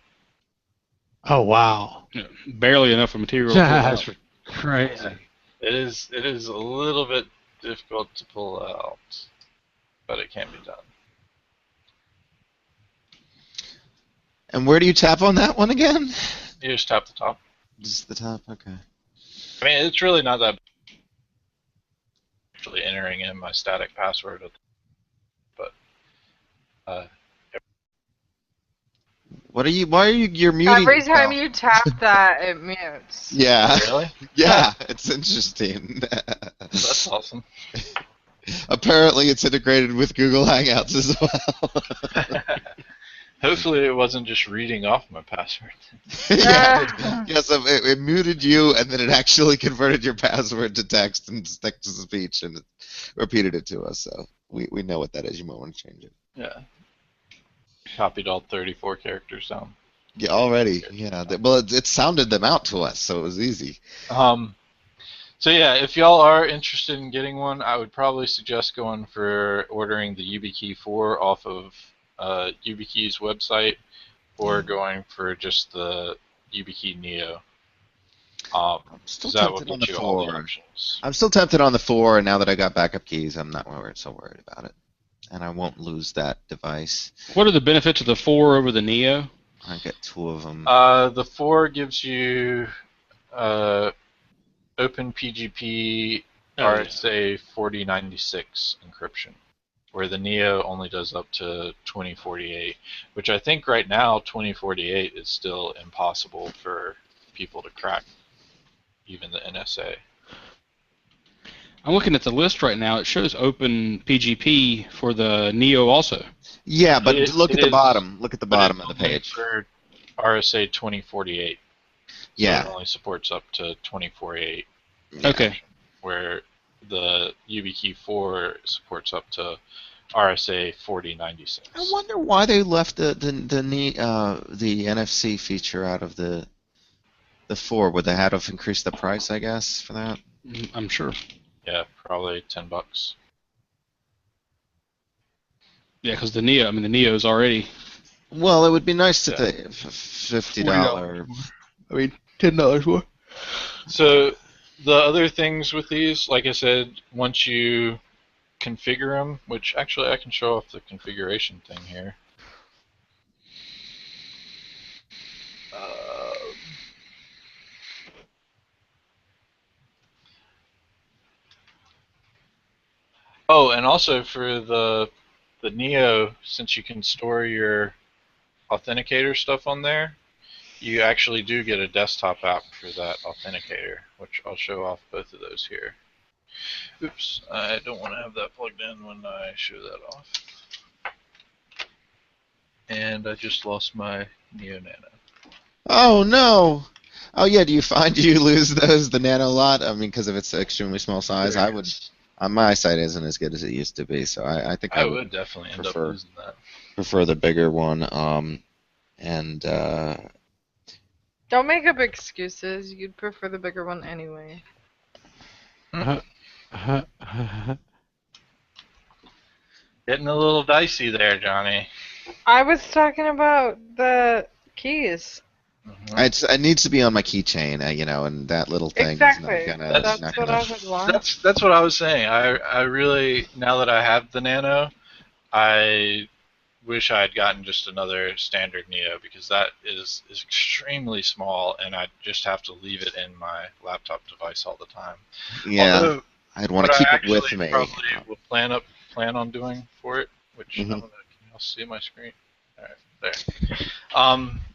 Oh wow.
Yeah, barely enough of material to pull
That's
out.
crazy.
it is a little bit difficult to pull out, but it can be done.
And where do you tap on that one again?
You just tap the top.
Just the top. Okay.
I mean, it's really not that. Actually, entering in my static password, but
What are you? Why are you? You're muting
Every time
yourself.
you tap that, it mutes.
Yeah.
really,
Yeah. It's interesting.
that's awesome.
Apparently, it's integrated with Google Hangouts as well.
Hopefully, it wasn't just reading off my password.
Yeah. Yes, it muted you, and then it actually converted your password to text and text to speech, and it repeated it to us. So we know what that is. You might want to change it.
Yeah. Copied all 34 characters down.
Yeah, already. Yeah. Well, it sounded them out to us, so it was easy.
So yeah, if y'all are interested in getting one, I would probably suggest going for ordering the YubiKey 4 off of YubiKey's website, or going for just the YubiKey Neo.
I'm still
That will
tempted on
get
the
you all the
4.
options.
I'm still tempted on the 4, and now that I got backup keys, I'm not so worried about it. And I won't lose that device.
What are the benefits of the 4 over the Neo?
I get 2 of them.
The 4 gives you Open PGP RSA 4096 encryption, where the Neo only does up to 2048, which I think right now 2048 is still impossible for people to crack, even the NSA.
I'm looking at the list right now. It shows Open PGP for the Neo also.
Yeah, but look at the
is,
bottom. Look at the
but
bottom
it's
of the
only
page.
for RSA 2048.
Yeah.
So it only supports up to 2048.
Yeah.
Okay.
Where the YubiKey 4 supports up to RSA 4096.
I wonder why they left the NFC feature out of the 4. Would they have increased the price, I guess, for that?
I'm sure.
Yeah, probably $10.
Yeah, because the Neo is already.
Well, it would be nice to
Yeah.
pay $50.
I mean, $10 more.
So the other things with these, like I said, once you configure them, which actually I can show off the configuration thing here. Oh, and also for the Neo, since you can store your Authenticator stuff on there, you actually do get a desktop app for that Authenticator, which I'll show off both of those here. Oops, I don't want to have that plugged in when I show that off. And I just lost my Neo Nano.
Oh, no. Oh, yeah, do you find you lose the Nano lot? I mean, because of its extremely small size, I would... On my side, isn't as good as it used to be, so I think
I would definitely end up losing that.
prefer the bigger one.
Don't make up excuses. You'd prefer the bigger one anyway.
Getting a little dicey there, Johnny.
I was talking about the keys.
It needs to be on my keychain, and that little thing
Exactly.
is not gonna.
That's what I would want.
That's what I was saying. I really, now that I have the Nano, I wish I had gotten just another standard Neo, because that is extremely small, and I just have to leave it in my laptop device all the time.
Yeah,
Although,
I'd want to keep it with
actually
me.
Probably will plan on doing for it, which I don't know. Can y'all see my screen? All right, there.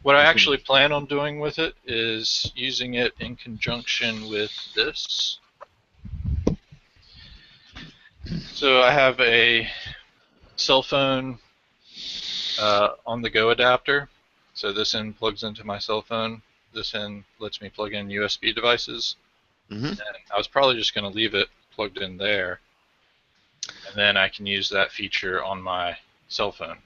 What I actually plan on doing with it is using it in conjunction with this. So I have a cell phone on-the-go adapter. So this end plugs into my cell phone. This end lets me plug in USB devices.
Mm-hmm.
And I was probably just going to leave it plugged in there, and then I can use that feature on my cell phone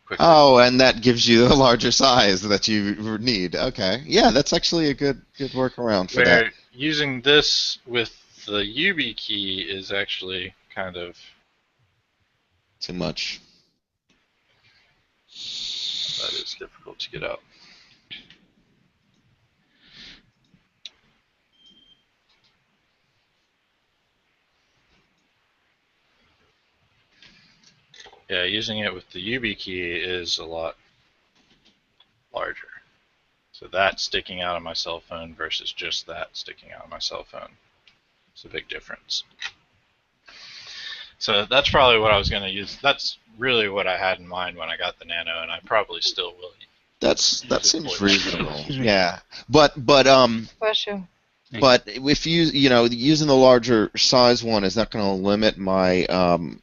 quickly.
Oh, and that gives you the larger size that you need. Okay. Yeah, that's actually a good workaround for that.
Where using this with the YubiKey is actually kind of
Too much.
that is difficult to get out. Yeah, using it with the YubiKey is a lot larger. So that sticking out of my cell phone versus just that sticking out of my cell phone. It's a big difference. So that's probably what I was going to use. That's really what I had in mind when I got the Nano, and I probably still will.
That
use it
seems
for this.
reasonable.
Excuse me.
Yeah. But
Bless you.
but if using the larger size one, is that going to limit my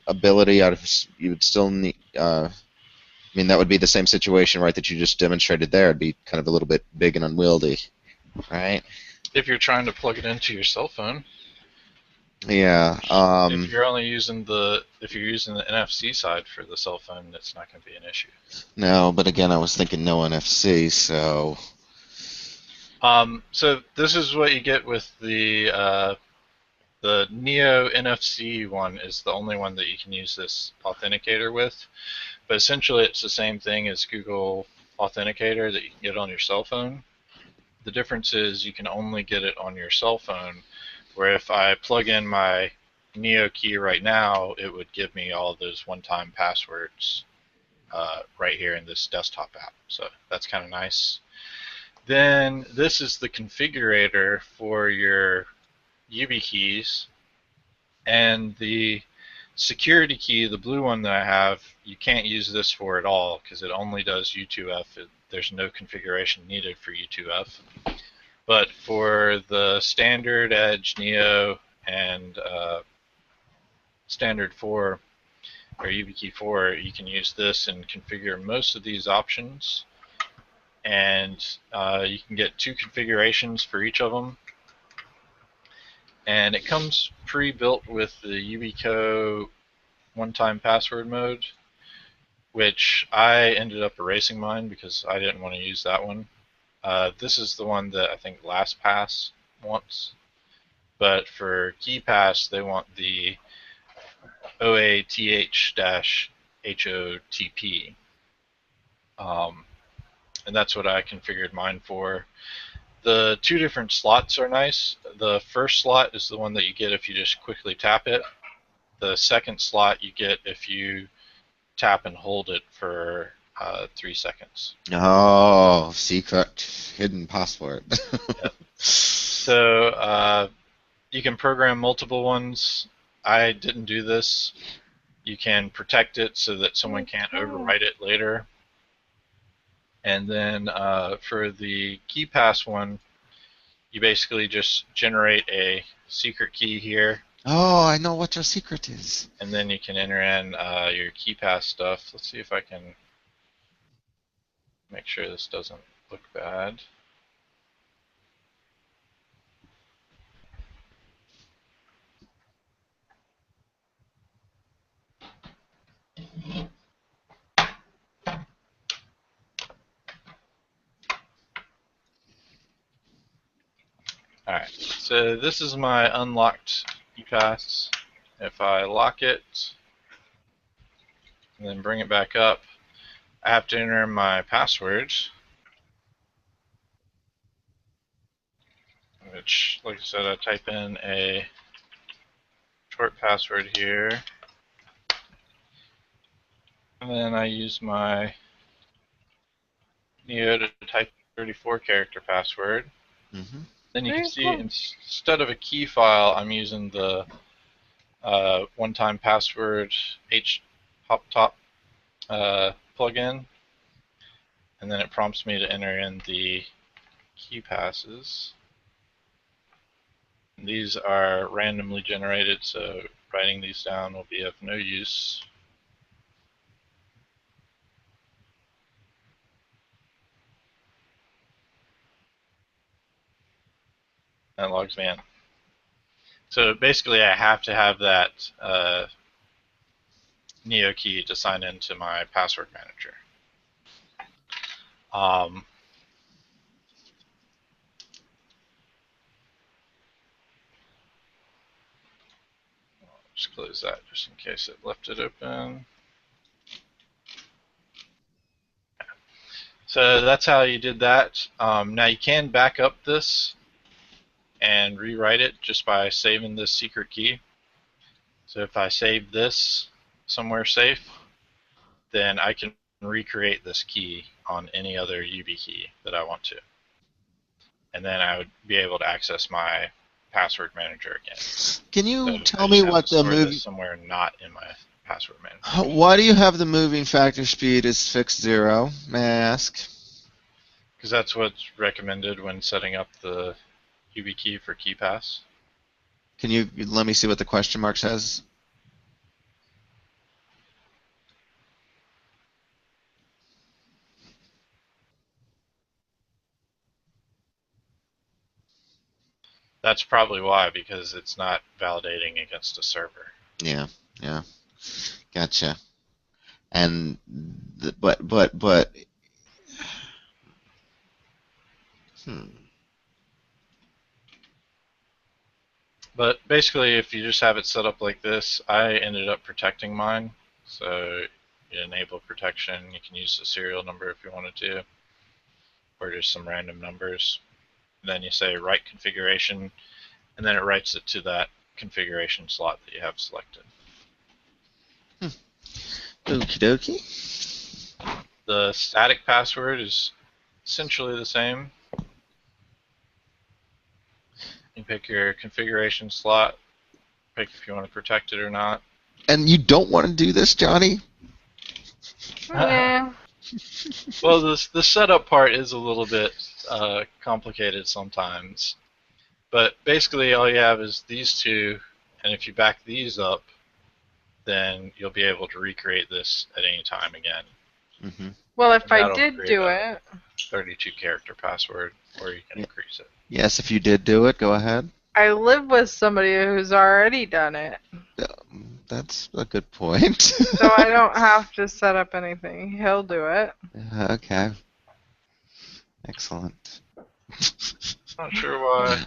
ability? You would still need. I mean, that would be the same situation, right? That you just demonstrated there. It'd be kind of a little bit big and unwieldy, right?
If you're trying to plug it into your cell phone.
Yeah.
If you're only using the NFC side for the cell phone, it's not going to be an issue.
No, but again, I was thinking no NFC, so.
So this is what you get with the Neo NFC one is the only one that you can use this authenticator with. But essentially, it's the same thing as Google Authenticator that you can get on your cell phone. The difference is you can only get it on your cell phone, where if I plug in my Neo key right now, it would give me all of those one-time passwords right here in this desktop app. So that's kind of nice. Then this is the configurator for your YubiKeys, and the security key, the blue one that I have, you can't use this for at all because it only does U2F. There's no configuration needed for U2F. But for the Standard, Edge, Neo, and Standard 4 or YubiKey 4, you can use this and configure most of these options. And you can get 2 configurations for each of them. And it comes pre-built with the Yubico one-time password mode, which I ended up erasing mine because I didn't want to use that one. This is the one that I think LastPass wants. But for KeyPass, they want the OATH-HOTP. And that's what I configured mine for. The 2 different slots are nice. The first slot is the one that you get if you just quickly tap it. The second slot you get if you tap and hold it for 3 seconds.
Oh, secret hidden password.
Yep. So you can program multiple ones. I didn't do this. You can protect it so that someone can't overwrite it later. And then for the KeyPass one, you basically just generate a secret key here.
Oh, I know what your secret is.
And then you can enter in your KeyPass stuff. Let's see if I can make sure this doesn't look bad. Alright, so this is my unlocked KeyPass. If I lock it and then bring it back up, I have to enter my password, which, like I said, I type in a short password here, and then I use my Neo to type 34 character password.
Mm-hmm.
Then you can
Very
see
cool.
instead of a key file, I'm using the one-time password HopTop plugin, and then it prompts me to enter in the key passes. And these are randomly generated, so writing these down will be of no use. That logs me in. So basically, I have to have that Neo key to sign into my password manager. Just close that just in case it left it open. So that's how you did that. Now you can back up this and rewrite it just by saving this secret key. So if I save this somewhere safe, then I can recreate this key on any other YubiKey that I want to. And then I would be able to access my password manager again.
Can you
So
tell me what the moving?
somewhere not in my password manager.
Why do you have the moving factor speed as fixed 0? May I ask?
Because that's what's recommended when setting up the YubiKey for KeyPass.
Can you let me see what the question mark says?
That's probably why, because it's not validating against a server.
Yeah, yeah, gotcha. And but
But basically, if you just have it set up like this, I ended up protecting mine. So you enable protection. You can use the serial number if you wanted to, or just some random numbers. And then you say write configuration, and then it writes it to that configuration slot that you have selected.
Okie dokie.
The static password is essentially the same. You pick your configuration slot, pick if you want to protect it or not.
And you don't want to do this, Johnny?
Yeah.
Well, the setup part is a little bit complicated sometimes. But basically, all you have is these two, and if you back these up, then you'll be able to recreate this at any time again.
Mm-hmm.
Well, if I
That'll
did
create
do
a
it,
32-character password, or you can increase it.
Yes, if you did do it, go ahead.
I live with somebody who's already done it,
That's a good point.
so I don't have to set up anything. He'll do it.
Okay. Excellent.
Not sure why.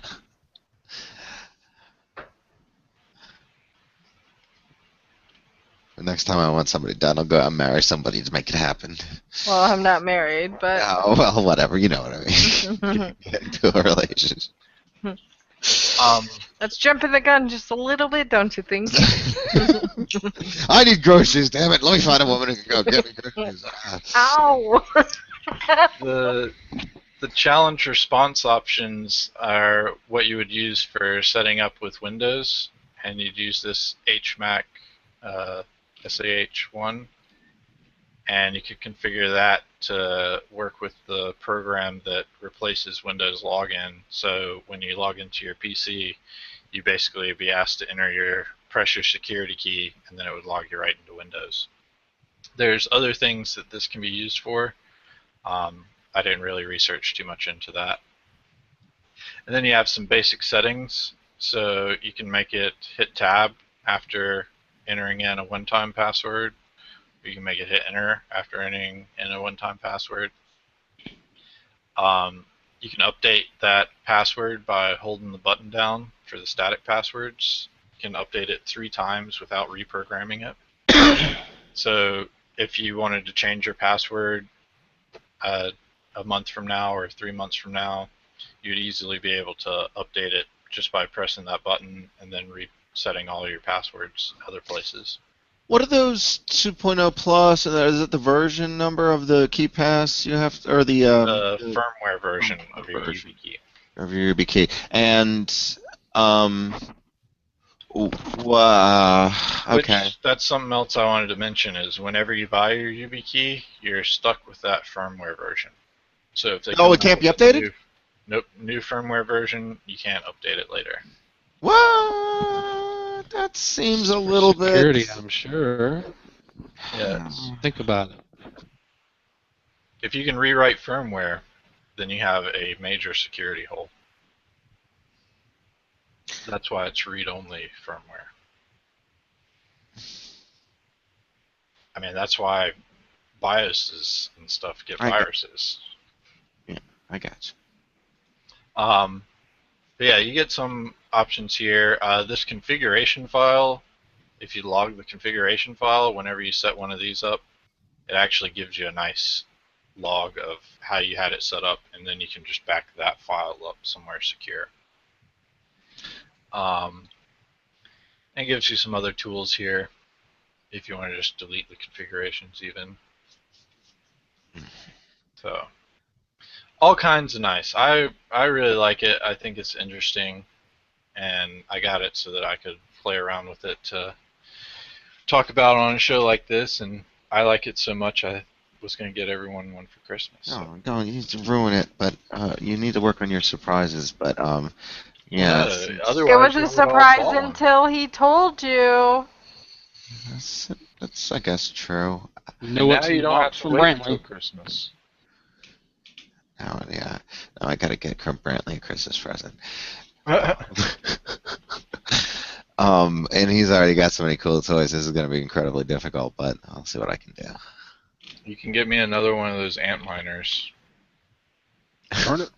The next time I want somebody done, I'll go out and marry somebody to make it happen.
Well, I'm not married, but
Oh, well, whatever. You know what I mean. Get into a relationship.
let's jump in the gun just a little bit, don't you think?
I need groceries, damn it. Let me find a woman who can go get me groceries.
Ow!
The challenge response options are what you would use for setting up with Windows, and you'd use this HMAC SAH1, and you could configure that to work with the program that replaces Windows login. So when you log into your PC, you basically be asked to enter your press security key, and then it would log you right into Windows. There's other things that this can be used for. I didn't really research too much into that. And then you have some basic settings. So you can make it hit tab after entering in a one-time password. Or you can make it hit enter after entering in a one-time password. You can update that password by holding the button down for the static passwords. You can update it 3 times without reprogramming it. So if you wanted to change your password a month from now or 3 months from now, you'd easily be able to update it just by pressing that button and then resetting all your passwords other places.
What are those 2.0 plus? Is it the version number of the KeyPass you have, or the
firmware version of your YubiKey?
Of your YubiKey, and okay.
That's something else I wanted to mention is whenever you buy your YubiKey, you're stuck with that firmware version. So if they
it can't be updated?
Nope, new firmware version, you can't update it later.
What? That seems a little
security,
bit.
I'm sure.
Yes.
Think about it.
If you can rewrite firmware, then you have a major security hole. That's why it's read-only firmware. I mean, that's why BIOSes and stuff get viruses.
I got
But yeah, you get some options here. This configuration file, if you log the configuration file whenever you set one of these up, it actually gives you a nice log of how you had it set up, and then you can just back that file up somewhere secure. And it gives you some other tools here if you want to just delete the configurations even. So, all kinds of nice. I really like it. I think it's interesting, and I got it so that I could play around with it to talk about on a show like this, and I like it so much I was going to get everyone one for Christmas.
Oh,
So.
no, you need to ruin it, but you need to work on your surprises, but yeah.
Otherwise,
it was a surprise until he told you.
That's I guess true.
You know what's
now you
in the
don't have
box
to
from
wait until
Brantley.
Christmas.
Oh yeah. No, I gotta get Brantley a Christmas present. And he's already got so many cool toys. This is gonna be incredibly difficult, but I'll see what I can do.
You can get me another one of those ant miners.
Darn it.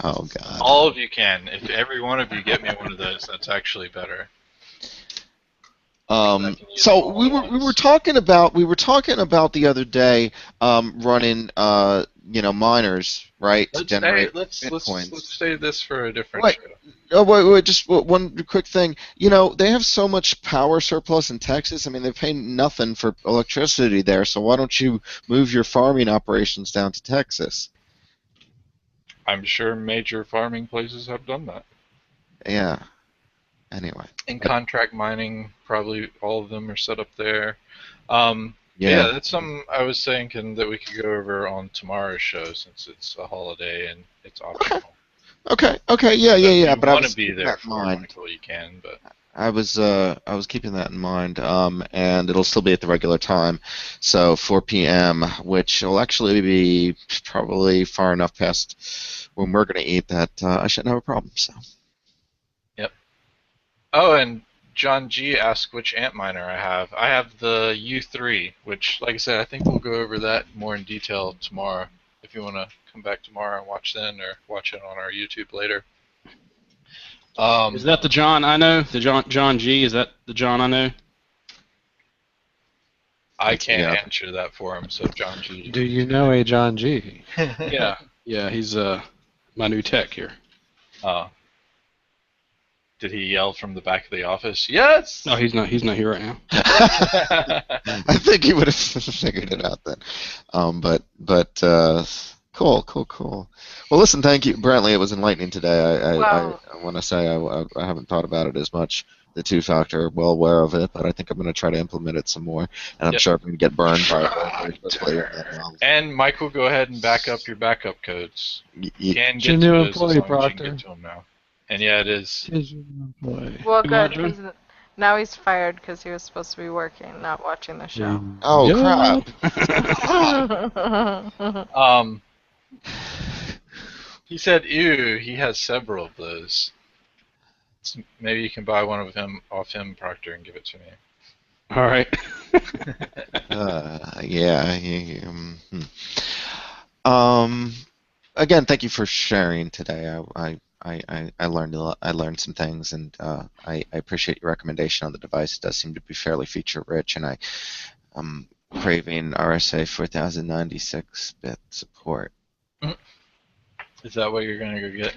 Oh god.
All of you can. If every one of you get me one of those, that's actually better.
So we were talking about the other day running miners, right, to generate bitcoins.
Let's save this for a different
Wait.
show.
Oh, wait, just one quick thing. They have so much power surplus in Texas. I mean, they pay nothing for electricity there, so why don't you move your farming operations down to Texas?
I'm sure major farming places have done that.
Yeah. Anyway.
In contract mining, probably all of them are set up there.
Yeah,
that's something I was thinking that we could go over on tomorrow's show since it's a holiday and it's optional.
Okay. Yeah.
If
But
you
I
want
was
to be
keeping
there
that in
for
mind.
Michael, you can. But
I was keeping that in mind, and it'll still be at the regular time, so 4 p.m., which will actually be probably far enough past when we're going to eat that I shouldn't have a problem. So.
Yep. Oh, and John G asked which Antminer I have. I have the U3, which, like I said, I think we'll go over that more in detail tomorrow. If you want to come back tomorrow and watch then, or watch it on our YouTube later.
Is that the John I know? The John G? Is that the John I know?
I can't answer that for him, so John G.
Do you know a John G?
Yeah, he's my new tech here.
Oh. Did he yell from the back of the office? Yes!
No, he's not here right now.
I think he would have figured it out then. Cool. Well, listen, thank you, Brantley. It was enlightening today. I want to say I haven't thought about it as much. The two-factor, well aware of it, but I think I'm going to try to implement it some more. And I'm sure I'm going to get burned by it very quickly.
And Michael, go ahead and back up your backup codes. You can
It's
get
your
to
new
those
employee,
as long as you
Proctor.
can get to them now. And yeah, it is.
It's your new employee.
Well,
Good
good.
morning.
Now he's fired because he was supposed to be working, not watching the show.
Oh,
Yup.
crap.
He said, ew, he has several of those. So maybe you can buy one of them off him, Proctor, and give it to me.
All right.
Again, thank you for sharing today. I learned a lot. I learned some things, and I appreciate your recommendation on the device. It does seem to be fairly feature rich, and I'm craving RSA 4096-bit support.
Is that what you're going to go get?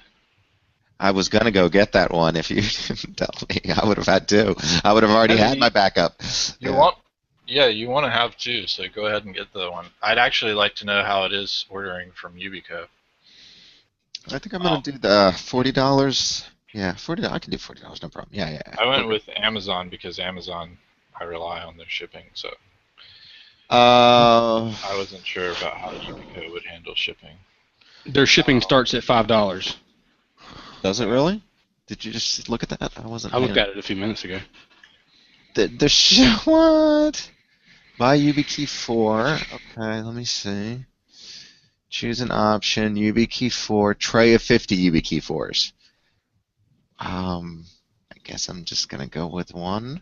I was gonna go get that one if you didn't tell me. I would have had to. I would have already had my backup.
You want to have two, so go ahead and get the one. I'd actually like to know how it is ordering from Yubico.
I think I'm gonna do the $40. Yeah, $40. I can do $40, no problem. Yeah.
I went with Amazon because Amazon, I rely on their shipping, so
I
I wasn't sure about how Yubico would handle shipping.
Their shipping starts at $5.
Does it really? Did you just look at that? I wasn't.
I looked at it a few minutes ago.
What? Buy YubiKey 4. Okay, let me see. Choose an option. YubiKey 4. Tray of 50 YubiKey 4s. I guess I'm just gonna go with one.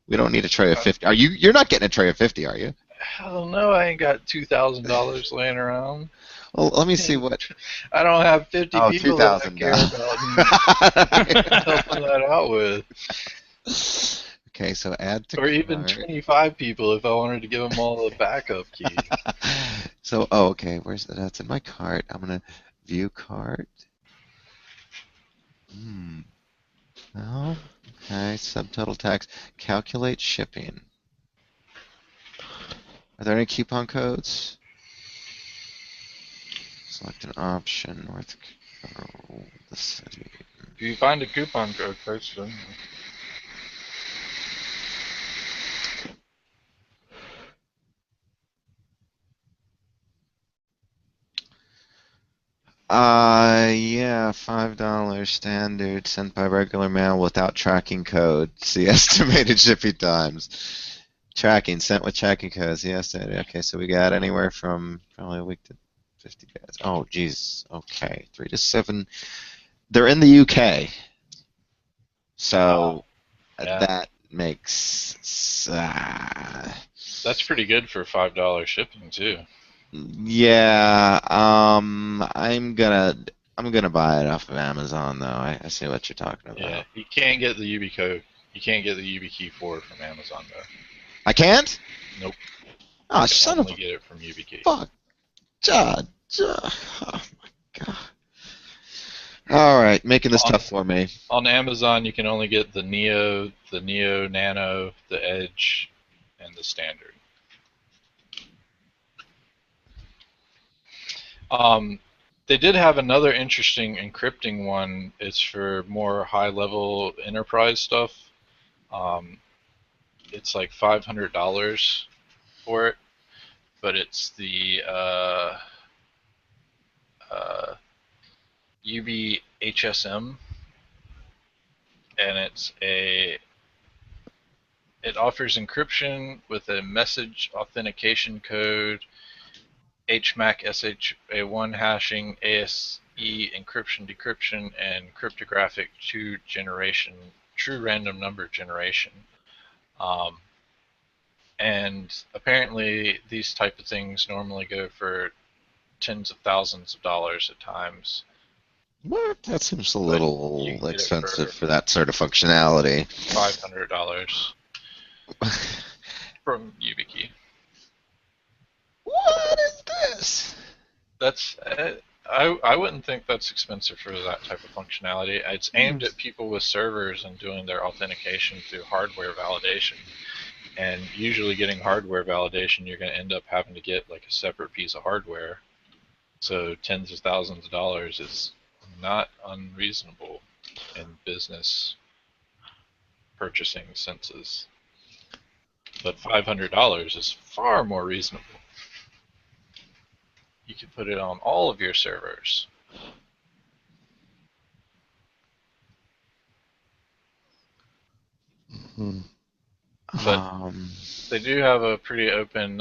We don't need a tray of 50. Are you? You're not getting a tray of 50, are you?
Hell no, I ain't got $2,000 laying around.
Well, let me see what.
I don't have 50
Oh,
people that I
2,000.
care about and helping that out with.
Okay, so add to
Or even
cart.
25 people if I wanted to give them all the backup key.
So, oh, okay, where's that? That's in my cart. I'm gonna view cart. No. Okay, subtotal tax. Calculate shipping. Are there any coupon codes? Select an option. North Carolina, the city.
If you find a coupon code, post them.
Yeah, $5 standard sent by regular mail without tracking code. See estimated shipping times. Tracking sent with tracking codes. Yes, okay, so we got anywhere from probably a week to 50 days. Oh, geez. Okay, 3 to 7. They're in the UK, so
Yeah.
that makes.
That's pretty good for $5 shipping too.
Yeah, I'm gonna buy it off of Amazon though. I see what you're talking about.
Yeah, you can't get the Yubico. You can't get the YubiKey 4 from Amazon though.
I can't?
Nope.
Oh,
You can
son of
only
a
get it from YubiKey.
fuck. Oh my god. All right, making this tough for me.
On Amazon, you can only get the Neo, Nano, the Edge, and the Standard. They did have another interesting encrypting one. It's for more high-level enterprise stuff. It's like $500 for it, but it's the YubiHSM, and it offers encryption with a message authentication code, HMAC SHA1 hashing, ASE encryption decryption, and cryptographic true random number generation. And apparently these type of things normally go for tens of thousands of dollars at times.
What? That seems a
You
little
can get it
expensive
for
for that sort of functionality.
$500 from YubiKey.
What is this?
That's I wouldn't think that's expensive for that type of functionality. It's aimed at people with servers and doing their authentication through hardware validation. And usually getting hardware validation, you're going to end up having to get like a separate piece of hardware. So tens of thousands of dollars is not unreasonable in business purchasing senses. But $500 is far more reasonable. You can put it on all of your servers. But they do have a pretty open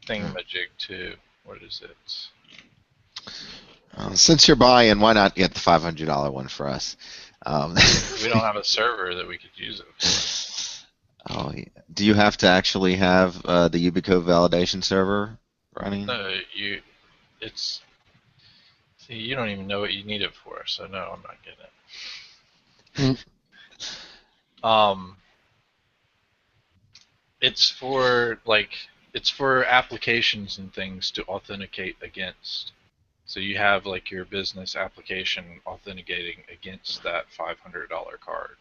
thingamajig too. What is it?
Since you're buying, why not get the $500 one for us?
We don't have a server that we could use it for.
Oh, yeah. Do you have to actually have the Yubico validation server running?
No, you don't even know what you need it for, so no, I'm not getting it. It's for applications and things to authenticate against. So you have like your business application authenticating against that $500 card.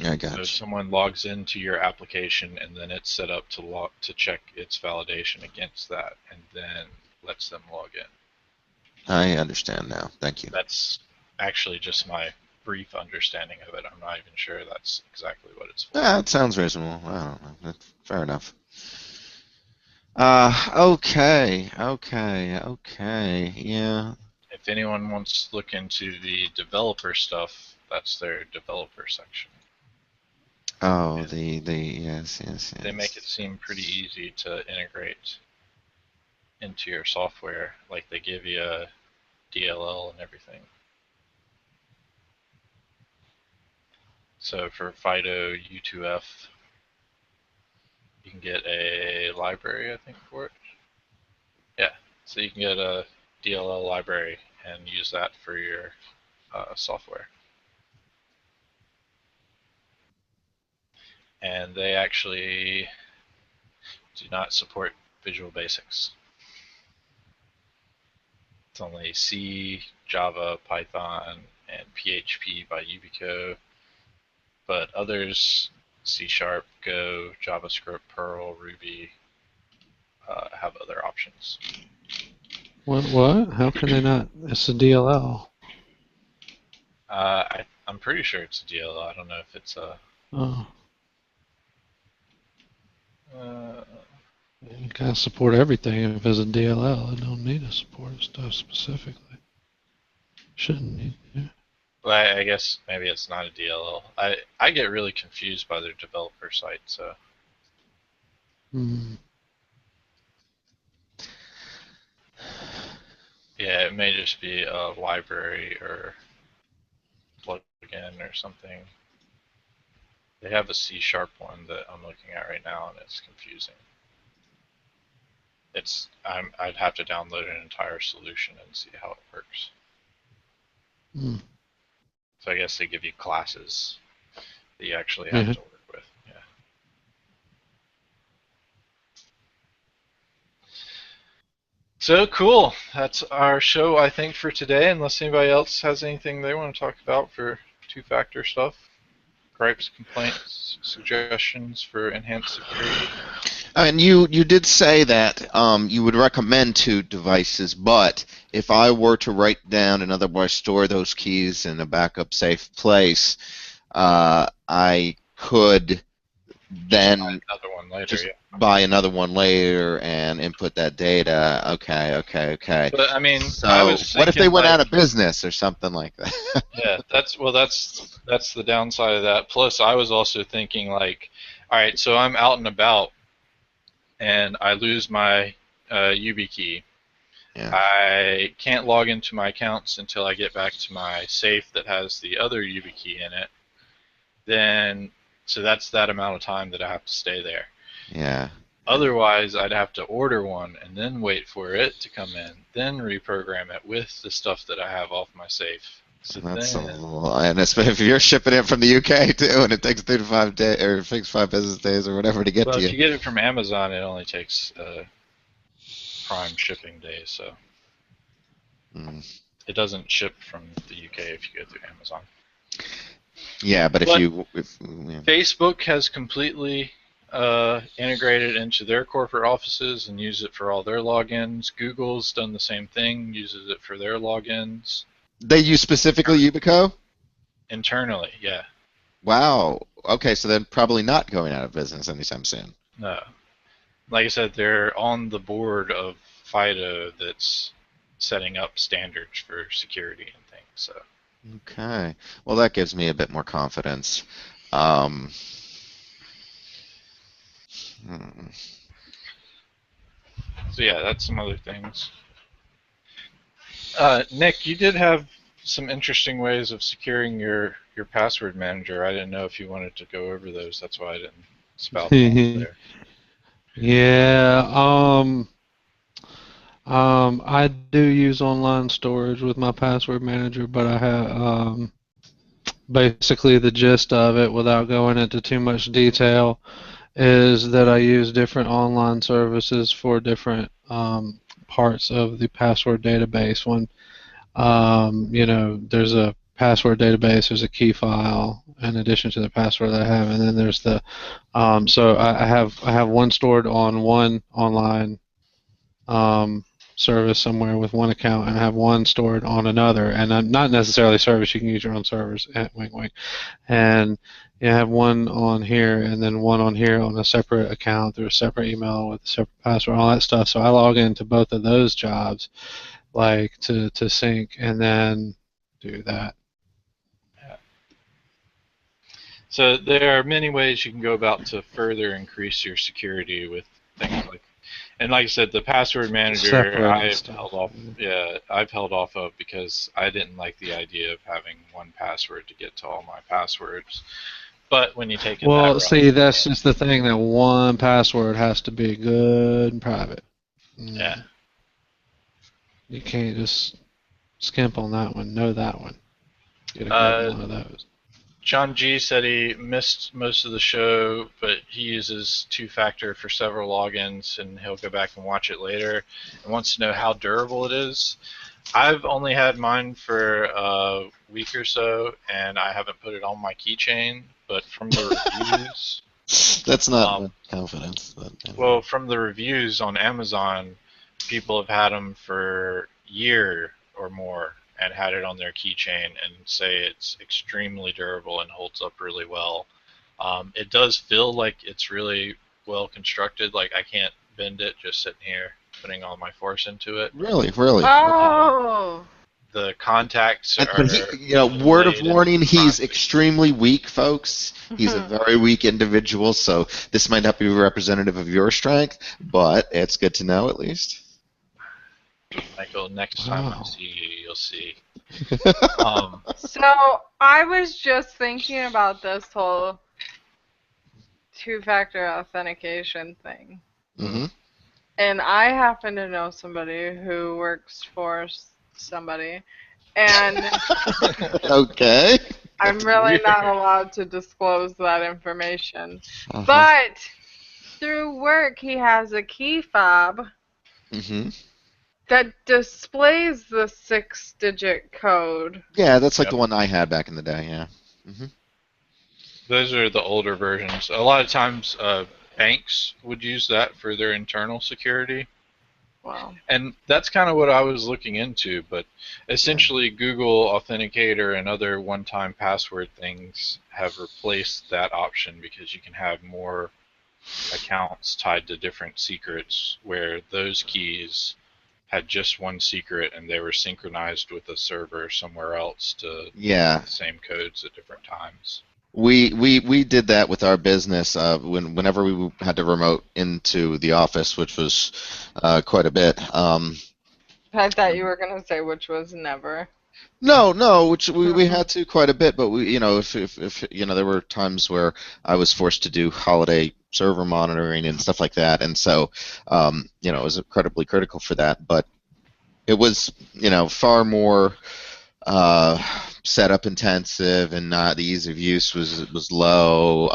I got
So
you.
if someone logs into your application and then it's set up to check its validation against that, and then lets them log in.
I understand now. Thank you.
That's actually just my brief understanding of it. I'm not even sure that's exactly what it's for.
That sounds reasonable. I don't know. That's fair enough. Okay. Yeah.
If anyone wants to look into the developer stuff, that's their developer section.
Oh, yes.
They make it seem pretty easy to integrate into your software. Like they give you DLL and everything. So for FIDO U2F, you can get a library, I think, for it. Yeah, so you can get a DLL library and use that for your software. And they actually do not support Visual Basics. It's only C, Java, Python, and PHP by Yubico. But others, C#, Go, JavaScript, Perl, Ruby, have other options.
What? How can they not? It's a DLL.
I'm pretty sure it's a DLL. I don't know if it's a...
Oh. You gotta support everything if it's a DLL. It don't need to support stuff specifically. Shouldn't need. Yeah.
Well, I guess maybe it's not a DLL. I get really confused by their developer site, so... Yeah, it may just be a library or plugin or something. They have a C# one that I'm looking at right now, and it's confusing. I'd have to download an entire solution and see how it works. So I guess they give you classes that you actually have to work with. Yeah. So cool. That's our show, I think, for today. Unless anybody else has anything they want to talk about for two-factor stuff, gripes, complaints, suggestions for enhanced security.
And you did say that you would recommend 2 devices, but if I were to write down and otherwise store those keys in a backup safe place, I could then buy another one later and input that data. Okay.
But I mean,
so
I was thinking,
what if they went out of business or something like that?
Yeah, that's the downside of that. Plus, I was also thinking like, all right, so I'm out and about, and I lose my YubiKey.
Yeah.
I can't log into my accounts until I get back to my safe that has the other YubiKey in it. Then, so that's that amount of time that I have to stay there.
Yeah.
Otherwise, I'd have to order one and then wait for it to come in, then reprogram it with the stuff that I have off my safe. So
that's
then,
a little, and if you're shipping it from the UK too, and it takes 3 to 5 days, or it takes 5 business days, or whatever to get
well,
to you.
if you get it from Amazon, it only takes prime shipping days, so it doesn't ship from the UK if you go through Amazon.
Yeah, but
Facebook has completely integrated into their corporate offices and use it for all their logins. Google's done the same thing, uses it for their logins.
They use specifically Yubico?
Internally, yeah.
Wow. Okay, so they're probably not going out of business anytime soon.
No. Like I said, they're on the board of FIDO that's setting up standards for security and things. So.
Okay. Well, that gives me a bit more confidence.
So yeah, that's some other things. Nick, you did have some interesting ways of securing your password manager. I didn't know if you wanted to go over those. That's why I didn't spout them off there.
Yeah. I do use online storage with my password manager, but I have basically the gist of it, without going into too much detail, is that I use different online services for different parts of the password database. When there's a password database, there's a key file in addition to the password that I have, and then there's the so I have one stored on one online service somewhere with one account, and I have one stored on another, and not necessarily service. You can use your own servers. Wink, wink. And you have one on here, and then one on here on a separate account through a separate email with a separate password, all that stuff. So I log into both of those jobs, like to sync, and then do that.
Yeah. So there are many ways you can go about to further increase your security with things like And like I said, the password manager
Separating
I've
stuff.
held off. Yeah, I've held off of because I didn't like the idea of having one password to get to all my passwords. But when you take it that
Well,
route,
see, that's just the thing. That one password has to be good and private.
yeah.
You can't just skimp on that one. Know that one. Get a good one of those.
John G said he missed most of the show, but he uses two-factor for several logins, and he'll go back and watch it later, and wants to know how durable it is. I've only had mine for a week or so, and I haven't put it on my keychain, but from the reviews...
That's not confidence. But,
Well, from the reviews on Amazon, people have had them for a year or more and had it on their keychain and say it's extremely durable and holds up really well. It does feel like it's really well constructed. Like I can't bend it just sitting here putting all my force into it.
really.
Oh.
The contacts
And,
are
but he, word of
laid in
warning: he's
concrete.
extremely weak, folks. He's a very weak individual, so this might not be representative of your strength, but it's good to know at least.
Michael, next time I
Wow.
see you, you'll see.
So I was just thinking about this whole two-factor authentication thing.
Mm-hmm.
And I happen to know somebody who works for somebody, and
Okay.
I'm really not allowed to disclose that information.
Uh-huh.
But through work, he has a key fob
Mm-hmm.
that displays the 6-digit code.
Yeah, that's like
Yep.
the one I had back in the day. Yeah. Mm-hmm.
Those are the older versions. A lot of times, banks would use that for their internal security.
Wow.
And that's kind of what I was looking into, but essentially Google Authenticator and other one-time password things have replaced that option because you can have more accounts tied to different secrets where those keys had just one secret and they were synchronized with a server somewhere else to
Yeah.
the same codes at different times.
We did that with our business whenever we had to remote into the office, which was quite a bit.
I thought you were going to say which was never.
No, which we had to quite a bit, but we, if there were times where I was forced to do holiday server monitoring and stuff like that, and so it was incredibly critical for that. But it was, far more setup intensive, and not the ease of use was low.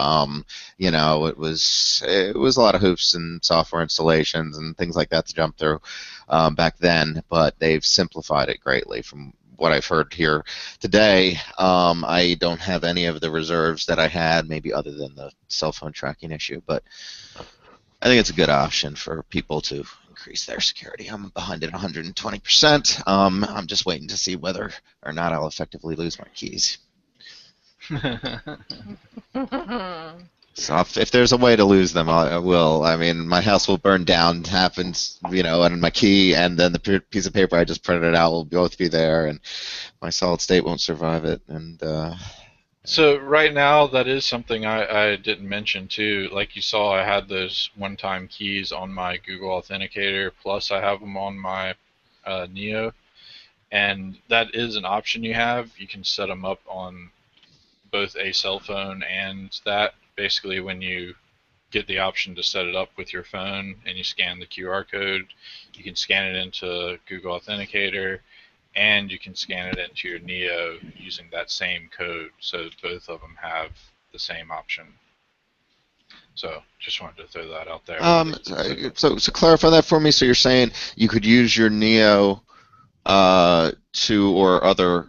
It was a lot of hoops and software installations and things like that to jump through back then, but they've simplified it greatly from what I've heard here today. I don't have any of the reserves that I had, maybe other than the cell phone tracking issue, but I think it's a good option for people to increase their security. I'm behind it 120%. I'm just waiting to see whether or not I'll effectively lose my keys. So if there's a way to lose them, I will. I mean, my house will burn down, happens, and my key and then the piece of paper I just printed out will both be there, and my solid state won't survive it. And
So right now, that is something I didn't mention too. Like you saw, I had those one-time keys on my Google Authenticator, plus I have them on my Neo, and that is an option you have. You can set them up on both a cell phone and that. Basically, when you get the option to set it up with your phone and you scan the QR code, you can scan it into Google Authenticator, and you can scan it into your Neo using that same code, so both of them have the same option. So just wanted to throw that out there.
So clarify that for me. So you're saying you could use your Neo or other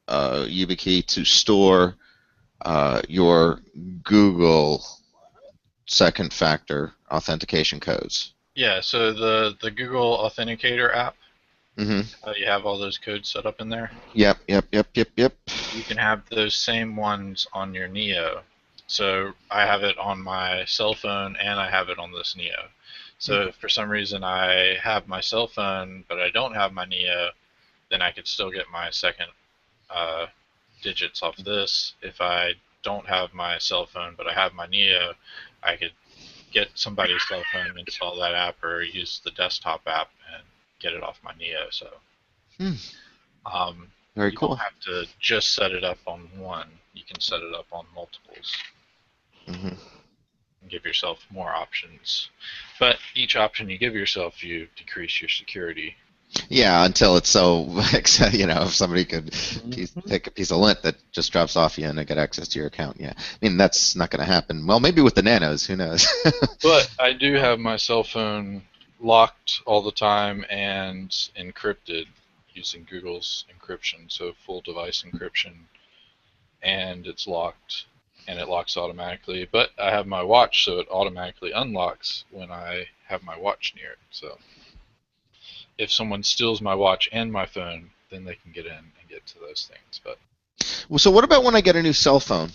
YubiKey to store your Google second factor authentication codes.
Yeah, so the Google Authenticator app,
Mm-hmm.
you have all those codes set up in there.
Yep.
You can have those same ones on your Neo. So I have it on my cell phone and I have it on this Neo. So if for some reason I have my cell phone but I don't have my Neo, then I could still get my second digits off this. If I don't have my cell phone but I have my Neo, I could get somebody's cell phone, install that app, or use the desktop app and get it off my Neo. So
Very
you
cool.
don't have to just set it up on one. You can set it up on multiples.
Mm-hmm.
And give yourself more options. But each option you give yourself, you decrease your security.
Yeah, until it's so, if somebody could take a piece of lint that just drops off you and they get access to your account. Yeah, I mean that's not going to happen. Well, maybe with the nanos, who knows?
But I do have my cell phone locked all the time and encrypted using Google's encryption, so full device encryption, and it's locked, and it locks automatically. But I have my watch, so it automatically unlocks when I have my watch near it. So if someone steals my watch and my phone, then they can get in and get to those things. But
Well, so what about when I get a new cell phone?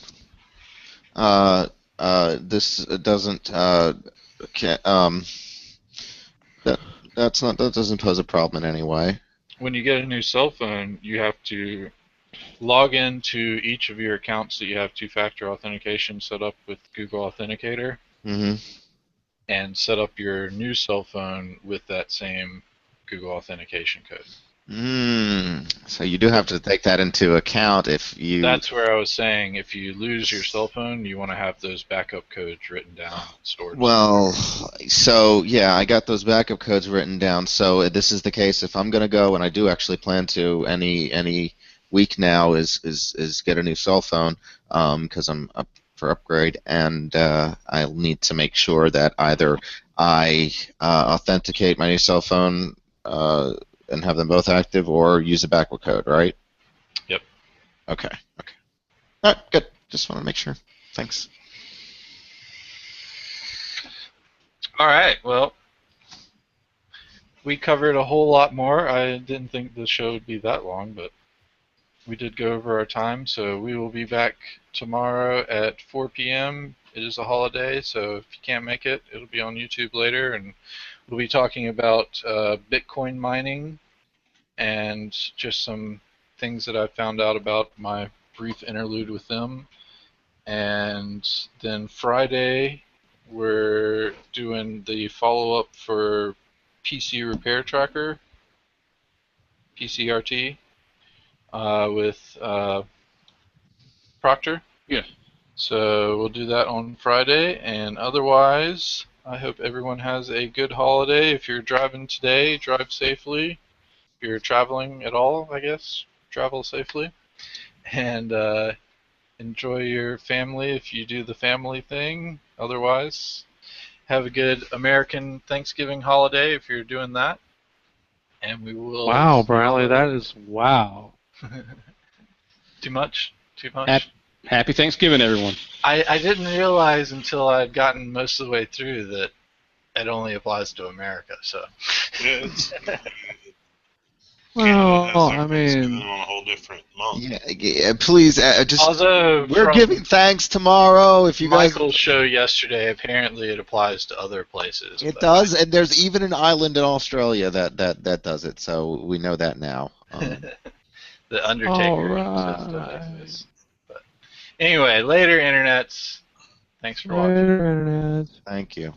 This doesn't. That doesn't pose a problem in any way.
when you get a new cell phone, you have to log into each of your accounts that you have two-factor authentication set up with Google Authenticator,
Mm-hmm.
and set up your new cell phone with that same Google Authentication code.
So you do have to take that into account if you.
That's where I was saying, if you lose your cell phone, you want to have those backup codes written down, stored.
Well, so yeah, I got those backup codes written down. So this is the case if I'm going to go, and I do actually plan to any week now is get a new cell phone because I'm up for upgrade, and I'll need to make sure that either I authenticate my new cell phone and have them both active, or use a backup code, right?
Yep.
Okay. All right, good. Just want to make sure. Thanks.
All right, well, we covered a whole lot more. I didn't think the show would be that long, but we did go over our time, so we will be back tomorrow at 4 p.m. It is a holiday, so if you can't make it, it'll be on YouTube later, and we'll be talking about Bitcoin mining and just some things that I found out about my brief interlude with them. And then Friday, we're doing the follow-up for PC Repair Tracker, PCRT, with Proctor.
Yeah.
So we'll do that on Friday, and otherwise, I hope everyone has a good holiday. If you're driving today, drive safely. If you're traveling at all, I guess, travel safely. And enjoy your family if you do the family thing. Otherwise, have a good American Thanksgiving holiday if you're doing that. And we will...
Wow, Bradley, that is wow.
Too much? Too much?
Happy Thanksgiving, everyone.
I didn't realize until I'd gotten most of the way through that it only applies to America, so...
Well, I
on
mean,
a whole different month.
Yeah, please, just
Although,
we're
from
giving thanks tomorrow. If you guys,
Michael's show yesterday, apparently it applies to other places.
it
but
does, and there's even an island in Australia that does it. So we know that now.
The Undertaker says don't exist. But anyway, later, internets. Thanks for watching.
Internet.
Thank you.